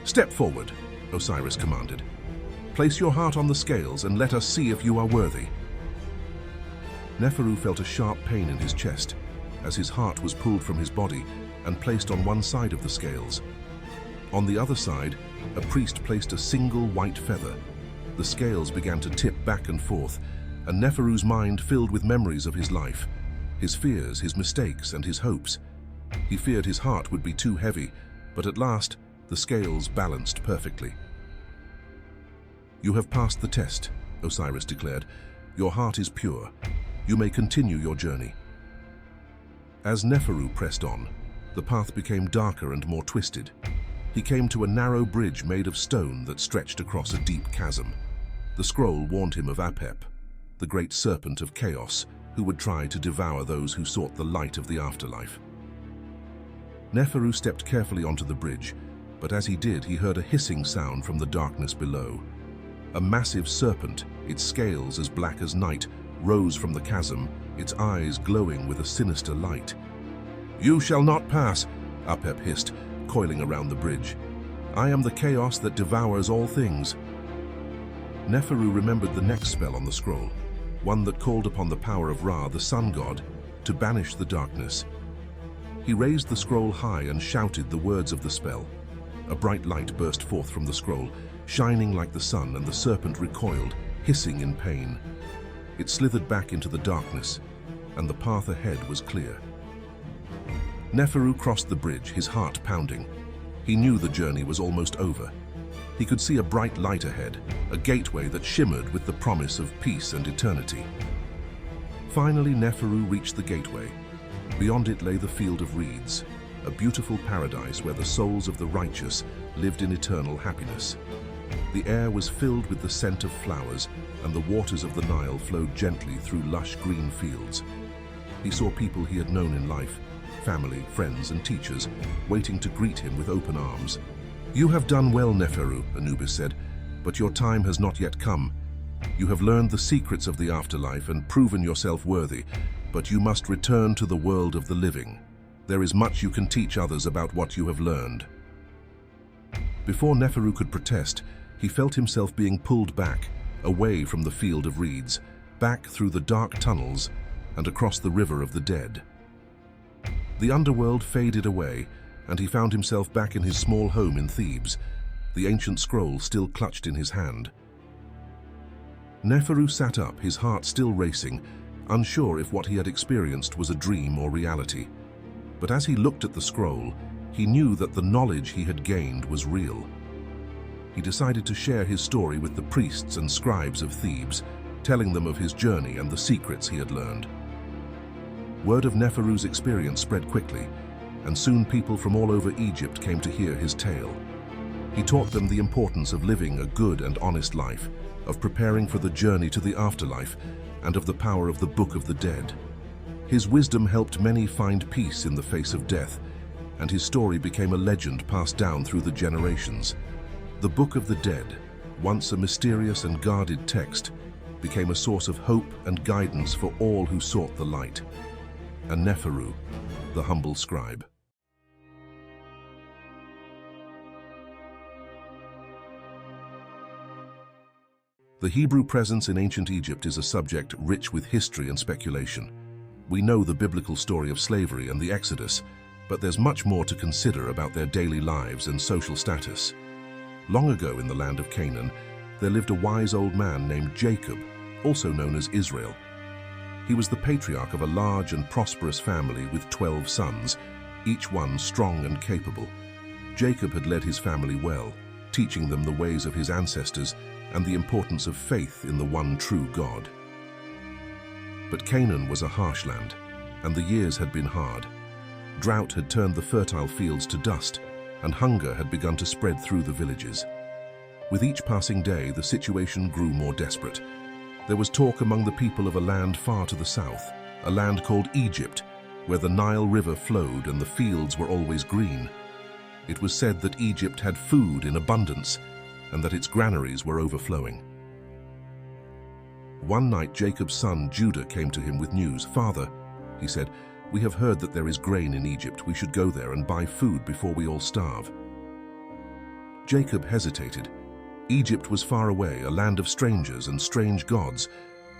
"Step forward," Osiris commanded. "Place your heart on the scales and let us see if you are worthy." Neferu felt a sharp pain in his chest as his heart was pulled from his body and placed on one side of the scales. On the other side, a priest placed a single white feather. The scales began to tip back and forth, and Neferu's mind filled with memories of his life, his fears, his mistakes, and his hopes. He feared his heart would be too heavy, but at last, the scales balanced perfectly. "You have passed the test," Osiris declared. "Your heart is pure. You may continue your journey." As Neferu pressed on, the path became darker and more twisted. He came to a narrow bridge made of stone that stretched across a deep chasm. The scroll warned him of Apep, the great serpent of chaos, who would try to devour those who sought the light of the afterlife. Neferu stepped carefully onto the bridge, but as he did, he heard a hissing sound from the darkness below. A massive serpent, its scales as black as night, rose from the chasm, its eyes glowing with a sinister light. "You shall not pass," Apep hissed, coiling around the bridge. "I am the chaos that devours all things." Neferu remembered the next spell on the scroll, one that called upon the power of Ra, the sun god, to banish the darkness. He raised the scroll high and shouted the words of the spell. A bright light burst forth from the scroll, shining like the sun, and the serpent recoiled, hissing in pain. It slithered back into the darkness, and the path ahead was clear. Neferu crossed the bridge, his heart pounding. He knew the journey was almost over. He could see a bright light ahead, a gateway that shimmered with the promise of peace and eternity. Finally, Neferu reached the gateway. Beyond it lay the field of reeds, a beautiful paradise where the souls of the righteous lived in eternal happiness. The air was filled with the scent of flowers, and the waters of the Nile flowed gently through lush green fields. He saw people he had known in life, family, friends, and teachers, waiting to greet him with open arms. "You have done well, Neferu," Anubis said, "but your time has not yet come. You have learned the secrets of the afterlife and proven yourself worthy, but you must return to the world of the living. There is much you can teach others about what you have learned." Before Neferu could protest, he felt himself being pulled back, away from the field of reeds, back through the dark tunnels and across the river of the dead. The underworld faded away, and he found himself back in his small home in Thebes, the ancient scroll still clutched in his hand. Neferu sat up, his heart still racing, unsure if what he had experienced was a dream or reality. But as he looked at the scroll, he knew that the knowledge he had gained was real. He decided to share his story with the priests and scribes of Thebes, telling them of his journey and the secrets he had learned. Word of Neferu's experience spread quickly, and soon people from all over Egypt came to hear his tale. He taught them the importance of living a good and honest life, of preparing for the journey to the afterlife, and of the power of the Book of the Dead. His wisdom helped many find peace in the face of death, and his story became a legend passed down through the generations. The Book of the Dead, once a mysterious and guarded text, became a source of hope and guidance for all who sought the light. And Neferu, the humble scribe. The Hebrew presence in ancient Egypt is a subject rich with history and speculation. We know the biblical story of slavery and the Exodus, but there's much more to consider about their daily lives and social status. Long ago in the land of Canaan, there lived a wise old man named Jacob, also known as Israel. He was the patriarch of a large and prosperous family with 12 sons, each one strong and capable. Jacob had led his family well, teaching them the ways of his ancestors and the importance of faith in the one true God. But Canaan was a harsh land, and the years had been hard. Drought had turned the fertile fields to dust, and hunger had begun to spread through the villages. With each passing day, the situation grew more desperate. There was talk among the people of a land far to the south, a land called Egypt, where the Nile River flowed and the fields were always green. It was said that Egypt had food in abundance, and that its granaries were overflowing. One night, Jacob's son Judah came to him with news. "Father," he said, "we have heard that there is grain in Egypt. We should go there and buy food before we all starve." Jacob hesitated. Egypt was far away, a land of strangers and strange gods,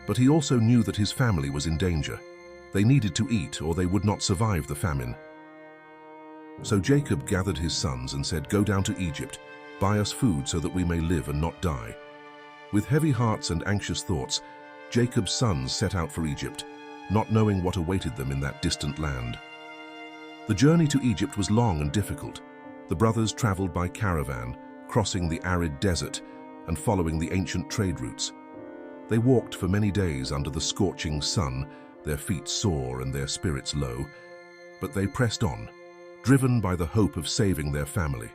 but he also knew that his family was in danger. They needed to eat, or they would not survive the famine. So Jacob gathered his sons and said, "Go down to Egypt. Buy us food so that we may live and not die." With heavy hearts and anxious thoughts, Jacob's sons set out for Egypt, not knowing what awaited them in that distant land. The journey to Egypt was long and difficult. The brothers traveled by caravan, crossing the arid desert and following the ancient trade routes. They walked for many days under the scorching sun, their feet sore and their spirits low, but they pressed on, driven by the hope of saving their family.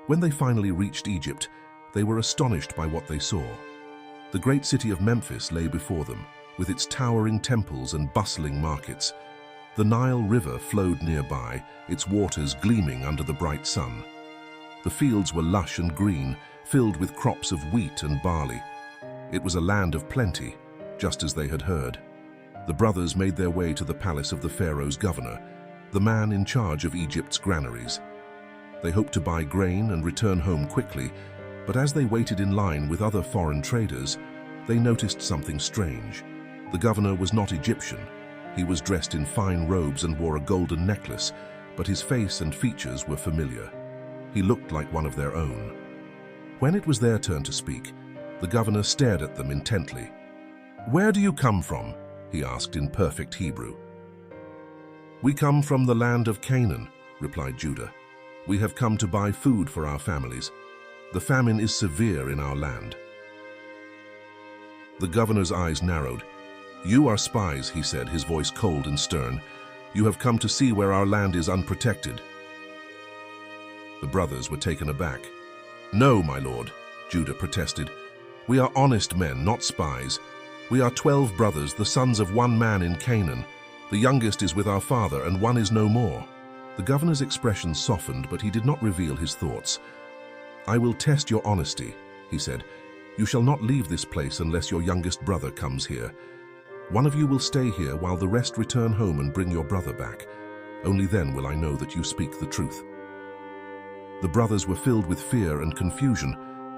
When they finally reached Egypt, they were astonished by what they saw. The great city of Memphis lay before them, with its towering temples and bustling markets. The Nile River flowed nearby, its waters gleaming under the bright sun. The fields were lush and green, filled with crops of wheat and barley. It was a land of plenty, just as they had heard. The brothers made their way to the palace of the Pharaoh's governor, the man in charge of Egypt's granaries. They hoped to buy grain and return home quickly, but as they waited in line with other foreign traders, they noticed something strange. The governor was not Egyptian. He was dressed in fine robes and wore a golden necklace, but his face and features were familiar. He looked like one of their own. When it was their turn to speak, the governor stared at them intently. "Where do you come from?" he asked in perfect Hebrew. "We come from the land of Canaan," replied Judah. "We have come to buy food for our families. The famine is severe in our land." The governor's eyes narrowed. "You are spies," he said, his voice cold and stern. "You have come to see where our land is unprotected." The brothers were taken aback. "No, my lord," Judah protested. "We are honest men, not spies. We are 12 brothers, the sons of one man in Canaan. The youngest is with our father, and one is no more." The governor's expression softened, but he did not reveal his thoughts. "I will test your honesty," he said. You shall not leave this place unless your youngest brother comes here. One of you will stay here while the rest return home and bring your brother back. Only then will I know that you speak the truth." The brothers were filled with fear and confusion.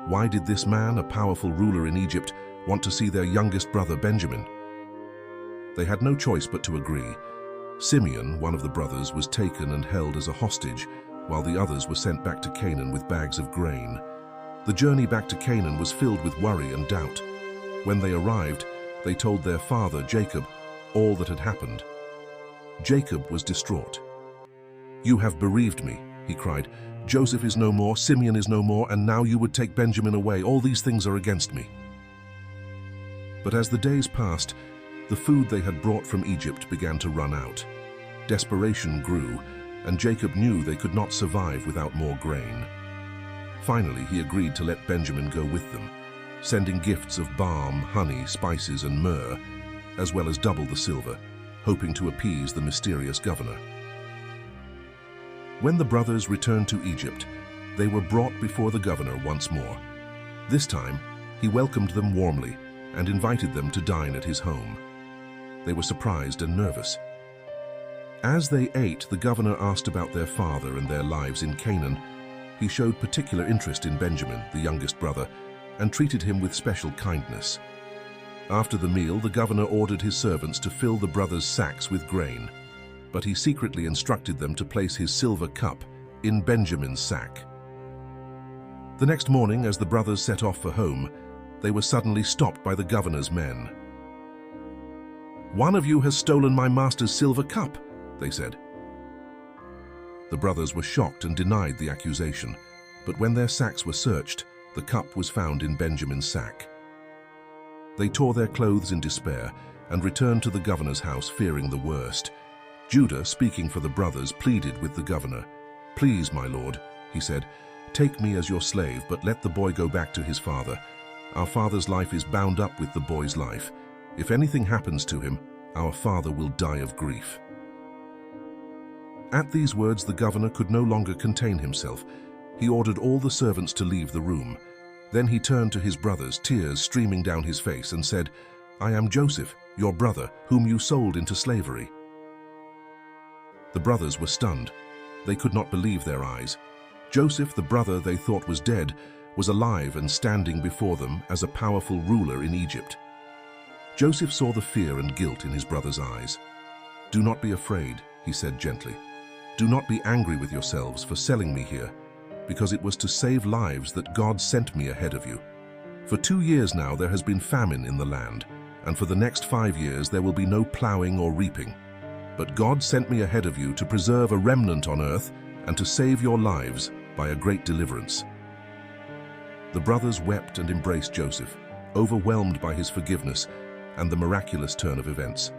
Why did this man, a powerful ruler in Egypt, want to see their youngest brother Benjamin? They had no choice but to agree. Simeon, one of the brothers, was taken and held as a hostage, while the others were sent back to Canaan with bags of grain. The journey back to Canaan was filled with worry and doubt. When they arrived, they told their father, Jacob, all that had happened. Jacob was distraught. "You have bereaved me," he cried. "Joseph is no more, Simeon is no more, and now you would take Benjamin away. All these things are against me." But as the days passed, the food they had brought from Egypt began to run out. Desperation grew, and Jacob knew they could not survive without more grain. Finally, he agreed to let Benjamin go with them, sending gifts of balm, honey, spices, and myrrh, as well as double the silver, hoping to appease the mysterious governor. When the brothers returned to Egypt, they were brought before the governor once more. This time, he welcomed them warmly and invited them to dine at his home. They were surprised and nervous. As they ate, the governor asked about their father and their lives in Canaan. He showed particular interest in Benjamin, the youngest brother, and treated him with special kindness. After the meal, the governor ordered his servants to fill the brothers' sacks with grain, but he secretly instructed them to place his silver cup in Benjamin's sack. The next morning, as the brothers set off for home, they were suddenly stopped by the governor's men. "One of you has stolen my master's silver cup," they said. The brothers were shocked and denied the accusation, but when their sacks were searched, the cup was found in Benjamin's sack. They tore their clothes in despair and returned to the governor's house, fearing the worst. Judah, speaking for the brothers, pleaded with the governor. "Please, my lord," he said, "take me as your slave, but let the boy go back to his father. Our father's life is bound up with the boy's life. If anything happens to him, our father will die of grief." At these words, the governor could no longer contain himself. He ordered all the servants to leave the room. Then he turned to his brothers, tears streaming down his face, and said, "I am Joseph, your brother, whom you sold into slavery." The brothers were stunned. They could not believe their eyes. Joseph, the brother they thought was dead, was alive and standing before them as a powerful ruler in Egypt. Joseph saw the fear and guilt in his brother's eyes. "Do not be afraid," he said gently. "Do not be angry with yourselves for selling me here, because it was to save lives that God sent me ahead of you. For 2 years now there has been famine in the land, and for the next 5 years there will be no plowing or reaping. But God sent me ahead of you to preserve a remnant on earth and to save your lives by a great deliverance." The brothers wept and embraced Joseph, overwhelmed by his forgiveness and the miraculous turn of events.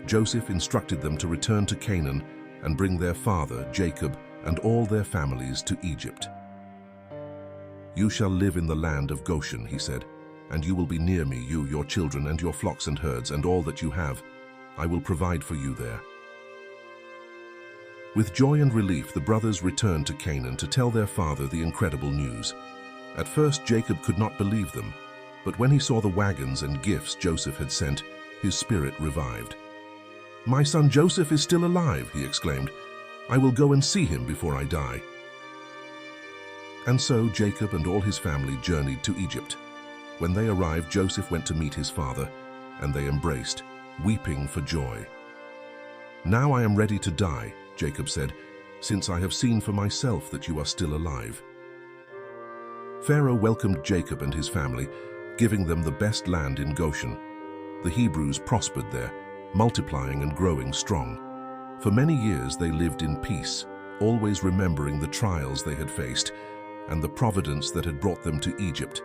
Joseph instructed them to return to Canaan and bring their father, Jacob, and all their families to Egypt. "You shall live in the land of Goshen," he said, "and you will be near me, you, your children, and your flocks and herds, and all that you have. I will provide for you there." With joy and relief, the brothers returned to Canaan to tell their father the incredible news. At first, Jacob could not believe them, but when he saw the wagons and gifts Joseph had sent, his spirit revived. "My son Joseph is still alive," he exclaimed. "I will go and see him before I die." And so Jacob and all his family journeyed to Egypt. When they arrived, Joseph went to meet his father, and they embraced, weeping for joy. "Now I am ready to die," Jacob said, "since I have seen for myself that you are still alive." Pharaoh welcomed Jacob and his family, giving them the best land in Goshen. The Hebrews prospered there, multiplying and growing strong. For many years they lived in peace, always remembering the trials they had faced and the providence that had brought them to Egypt.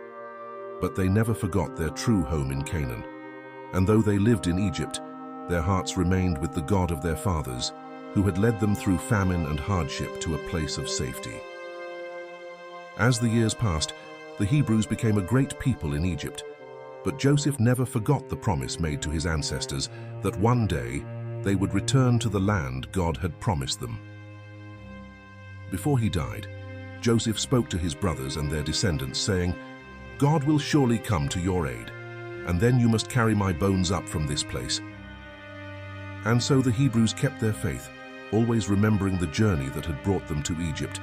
But they never forgot their true home in Canaan. And though they lived in Egypt, their hearts remained with the God of their fathers, who had led them through famine and hardship to a place of safety. As the years passed, the Hebrews became a great people in Egypt. But Joseph never forgot the promise made to his ancestors that one day they would return to the land God had promised them. Before he died, Joseph spoke to his brothers and their descendants, saying, God will surely come to your aid, and then you must carry my bones up from this place." And so the Hebrews kept their faith, always remembering the journey that had brought them to Egypt,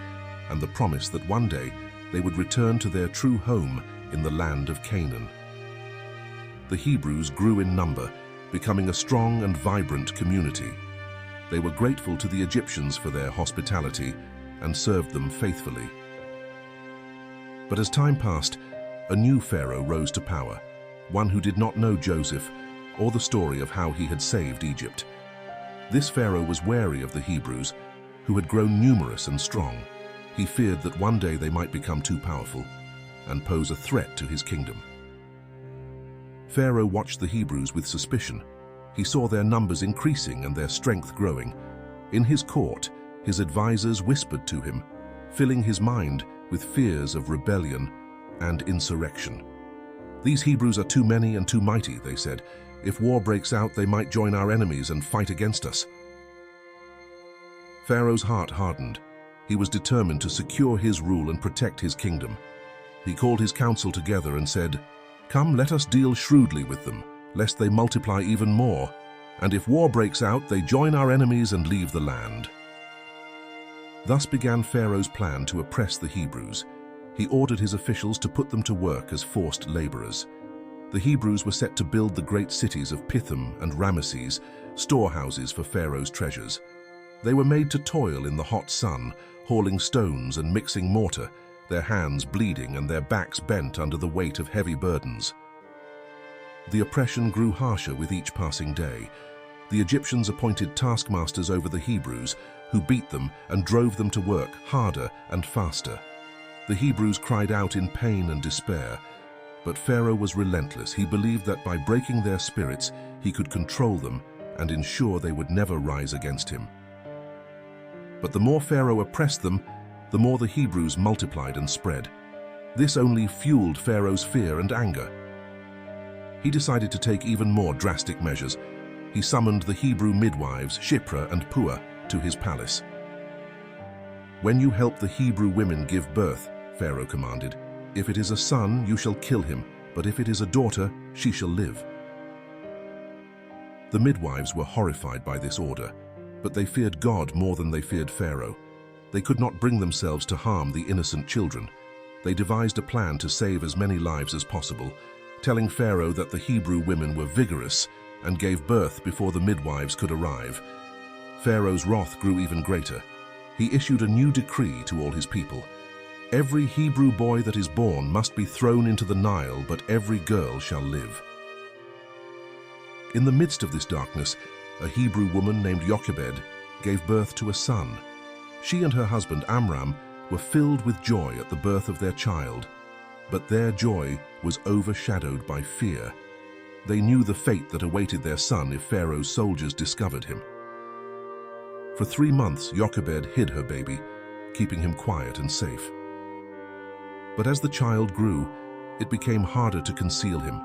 and the promise that one day they would return to their true home in the land of Canaan. The Hebrews grew in number, becoming a strong and vibrant community. They were grateful to the Egyptians for their hospitality and served them faithfully. But as time passed, a new Pharaoh rose to power, one who did not know Joseph or the story of how he had saved Egypt. This Pharaoh was wary of the Hebrews, who had grown numerous and strong. He feared that one day they might become too powerful and pose a threat to his kingdom. Pharaoh watched the Hebrews with suspicion. He saw their numbers increasing and their strength growing. In his court, his advisors whispered to him, filling his mind with fears of rebellion and insurrection. "These Hebrews are too many and too mighty," they said. "If war breaks out, they might join our enemies and fight against us." Pharaoh's heart hardened. He was determined to secure his rule and protect his kingdom. He called his council together and said, "Come, let us deal shrewdly with them, lest they multiply even more. And if war breaks out, they join our enemies and leave the land." Thus began Pharaoh's plan to oppress the Hebrews. He ordered his officials to put them to work as forced laborers. The Hebrews were set to build the great cities of Pithom and Ramesses, storehouses for Pharaoh's treasures. They were made to toil in the hot sun, hauling stones and mixing mortar, their hands bleeding and their backs bent under the weight of heavy burdens. The oppression grew harsher with each passing day. The Egyptians appointed taskmasters over the Hebrews, who beat them and drove them to work harder and faster. The Hebrews cried out in pain and despair, but Pharaoh was relentless. He believed that by breaking their spirits, he could control them and ensure they would never rise against him. But the more Pharaoh oppressed them, the more the Hebrews multiplied and spread. This only fueled Pharaoh's fear and anger. He decided to take even more drastic measures. He summoned the Hebrew midwives, Shiphrah and Puah, to his palace. "When you help the Hebrew women give birth," Pharaoh commanded, "if it is a son, you shall kill him, but if it is a daughter, she shall live." The midwives were horrified by this order, but they feared God more than they feared Pharaoh. They could not bring themselves to harm the innocent children. They devised a plan to save as many lives as possible, telling Pharaoh that the Hebrew women were vigorous and gave birth before the midwives could arrive. Pharaoh's wrath grew even greater. He issued a new decree to all his people. "Every Hebrew boy that is born must be thrown into the Nile, but every girl shall live." In the midst of this darkness, a Hebrew woman named Jochebed gave birth to a son. She and her husband Amram were filled with joy at the birth of their child, but their joy was overshadowed by fear. They knew the fate that awaited their son if Pharaoh's soldiers discovered him. For 3 months, Jochebed hid her baby, keeping him quiet and safe. But as the child grew, it became harder to conceal him.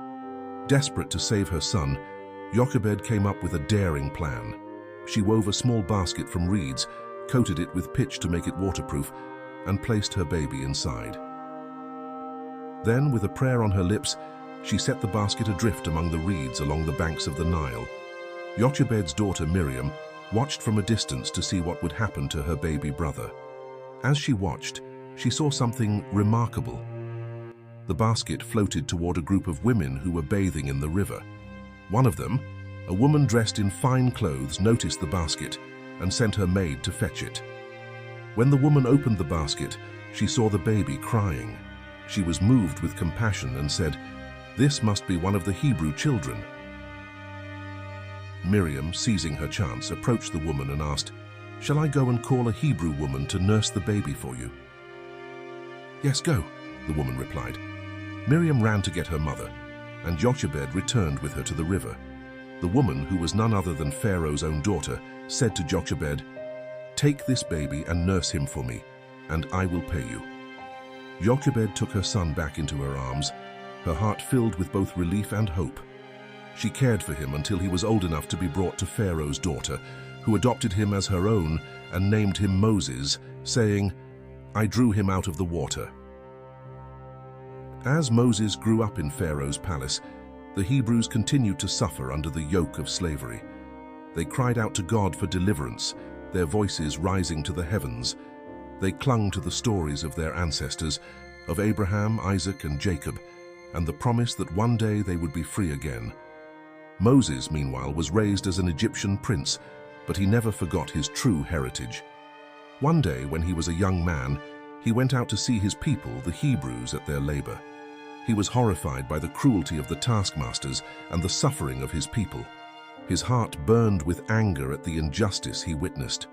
Desperate to save her son, Jochebed came up with a daring plan. She wove a small basket from reeds, coated it with pitch to make it waterproof, and placed her baby inside. Then, with a prayer on her lips, she set the basket adrift among the reeds along the banks of the Nile. Jochebed's daughter Miriam watched from a distance to see what would happen to her baby brother. As she watched, she saw something remarkable. The basket floated toward a group of women who were bathing in the river. One of them, a woman dressed in fine clothes, noticed the basket and sent her maid to fetch it. When the woman opened the basket, she saw the baby crying. She was moved with compassion and said, "This must be one of the Hebrew children." Miriam, seizing her chance, approached the woman and asked, "Shall I go and call a Hebrew woman to nurse the baby for you?" "Yes, go," the woman replied. Miriam ran to get her mother, and Jochebed returned with her to the river. The woman, who was none other than Pharaoh's own daughter, said to Jochebed, "Take this baby and nurse him for me, and I will pay you." Jochebed took her son back into her arms, her heart filled with both relief and hope. She cared for him until he was old enough to be brought to Pharaoh's daughter, who adopted him as her own and named him Moses, saying, "I drew him out of the water." As Moses grew up in Pharaoh's palace, the Hebrews continued to suffer under the yoke of slavery. They cried out to God for deliverance, their voices rising to the heavens. They clung to the stories of their ancestors, of Abraham, Isaac, and Jacob, and the promise that one day they would be free again. Moses, meanwhile, was raised as an Egyptian prince, but he never forgot his true heritage. One day, when he was a young man, he went out to see his people, the Hebrews, at their labor. He was horrified by the cruelty of the taskmasters and the suffering of his people. His heart burned with anger at the injustice he witnessed.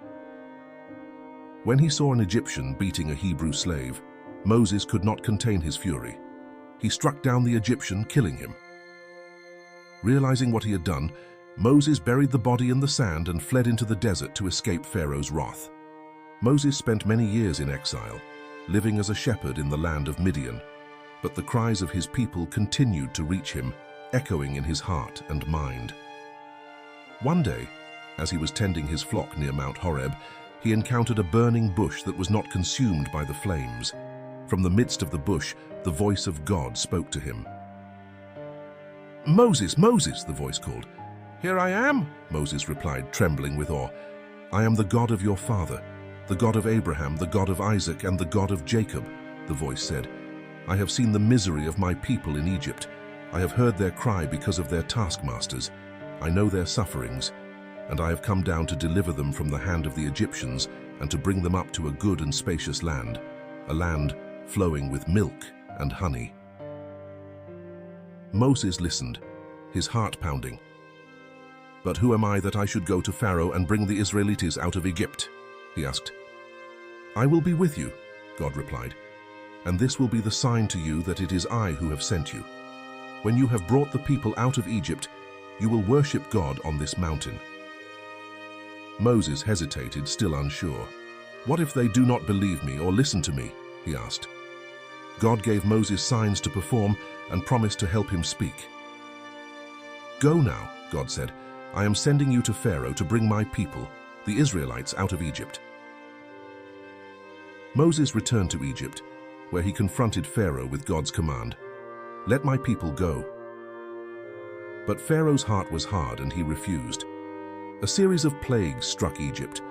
When he saw an Egyptian beating a Hebrew slave, Moses could not contain his fury. He struck down the Egyptian, killing him. Realizing what he had done, Moses buried the body in the sand and fled into the desert to escape Pharaoh's wrath. Moses spent many years in exile, living as a shepherd in the land of Midian, but the cries of his people continued to reach him, echoing in his heart and mind. One day, as he was tending his flock near Mount Horeb, he encountered a burning bush that was not consumed by the flames. From the midst of the bush, the voice of God spoke to him. "Moses, Moses," the voice called. "Here I am," Moses replied, trembling with awe. "I am the God of your father, the God of Abraham, the God of Isaac, and the God of Jacob," the voice said. "I have seen the misery of my people in Egypt. I have heard their cry because of their taskmasters. I know their sufferings, and I have come down to deliver them from the hand of the Egyptians and to bring them up to a good and spacious land, a land flowing with milk and honey." Moses listened, his heart pounding. "But who am I that I should go to Pharaoh and bring the Israelites out of Egypt?" he asked. "I will be with you," God replied, "and this will be the sign to you that it is I who have sent you. When you have brought the people out of Egypt, you will worship God on this mountain." Moses hesitated, still unsure. "What if they do not believe me or listen to me?" he asked. God gave Moses signs to perform and promised to help him speak. "Go now," God said. "I am sending you to Pharaoh to bring my people, the Israelites, out of Egypt." Moses returned to Egypt, where he confronted Pharaoh with God's command, "Let my people go." But Pharaoh's heart was hard and he refused. A series of plagues struck Egypt.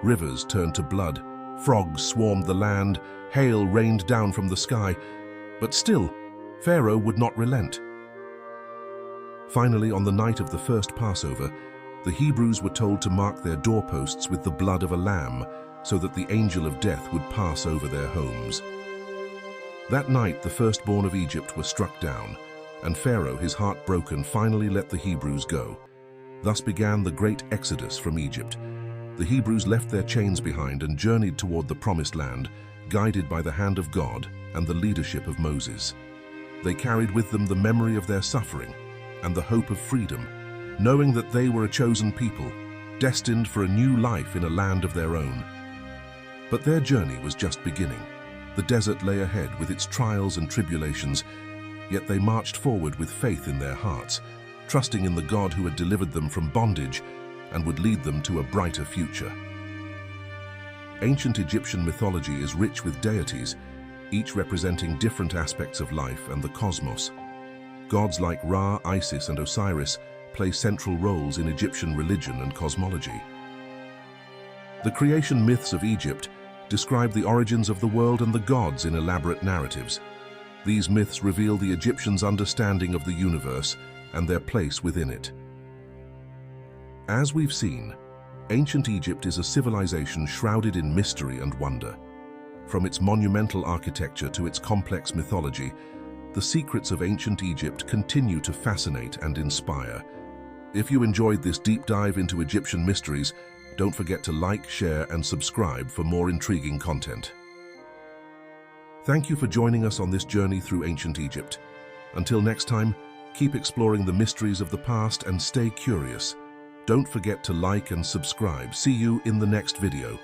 Rivers turned to blood, frogs swarmed the land, hail rained down from the sky, but still, Pharaoh would not relent. Finally, on the night of the first Passover, the Hebrews were told to mark their doorposts with the blood of a lamb, so that the angel of death would pass over their homes. That night, the firstborn of Egypt were struck down, and Pharaoh, his heart broken, finally let the Hebrews go. Thus began the great exodus from Egypt. The Hebrews left their chains behind and journeyed toward the promised land, guided by the hand of God and the leadership of Moses. They carried with them the memory of their suffering and the hope of freedom, knowing that they were a chosen people, destined for a new life in a land of their own. But their journey was just beginning. The desert lay ahead with its trials and tribulations, yet they marched forward with faith in their hearts, trusting in the God who had delivered them from bondage and would lead them to a brighter future. Ancient Egyptian mythology is rich with deities, each representing different aspects of life and the cosmos. Gods like Ra, Isis, and Osiris play central roles in Egyptian religion and cosmology. The creation myths of Egypt describe the origins of the world and the gods in elaborate narratives. These myths reveal the Egyptians' understanding of the universe and their place within it. As we've seen, ancient Egypt is a civilization shrouded in mystery and wonder. From its monumental architecture to its complex mythology, the secrets of ancient Egypt continue to fascinate and inspire. If you enjoyed this deep dive into Egyptian mysteries, don't forget to like, share, and subscribe for more intriguing content. Thank you for joining us on this journey through ancient Egypt. Until next time, keep exploring the mysteries of the past and stay curious. Don't forget to like and subscribe. See you in the next video.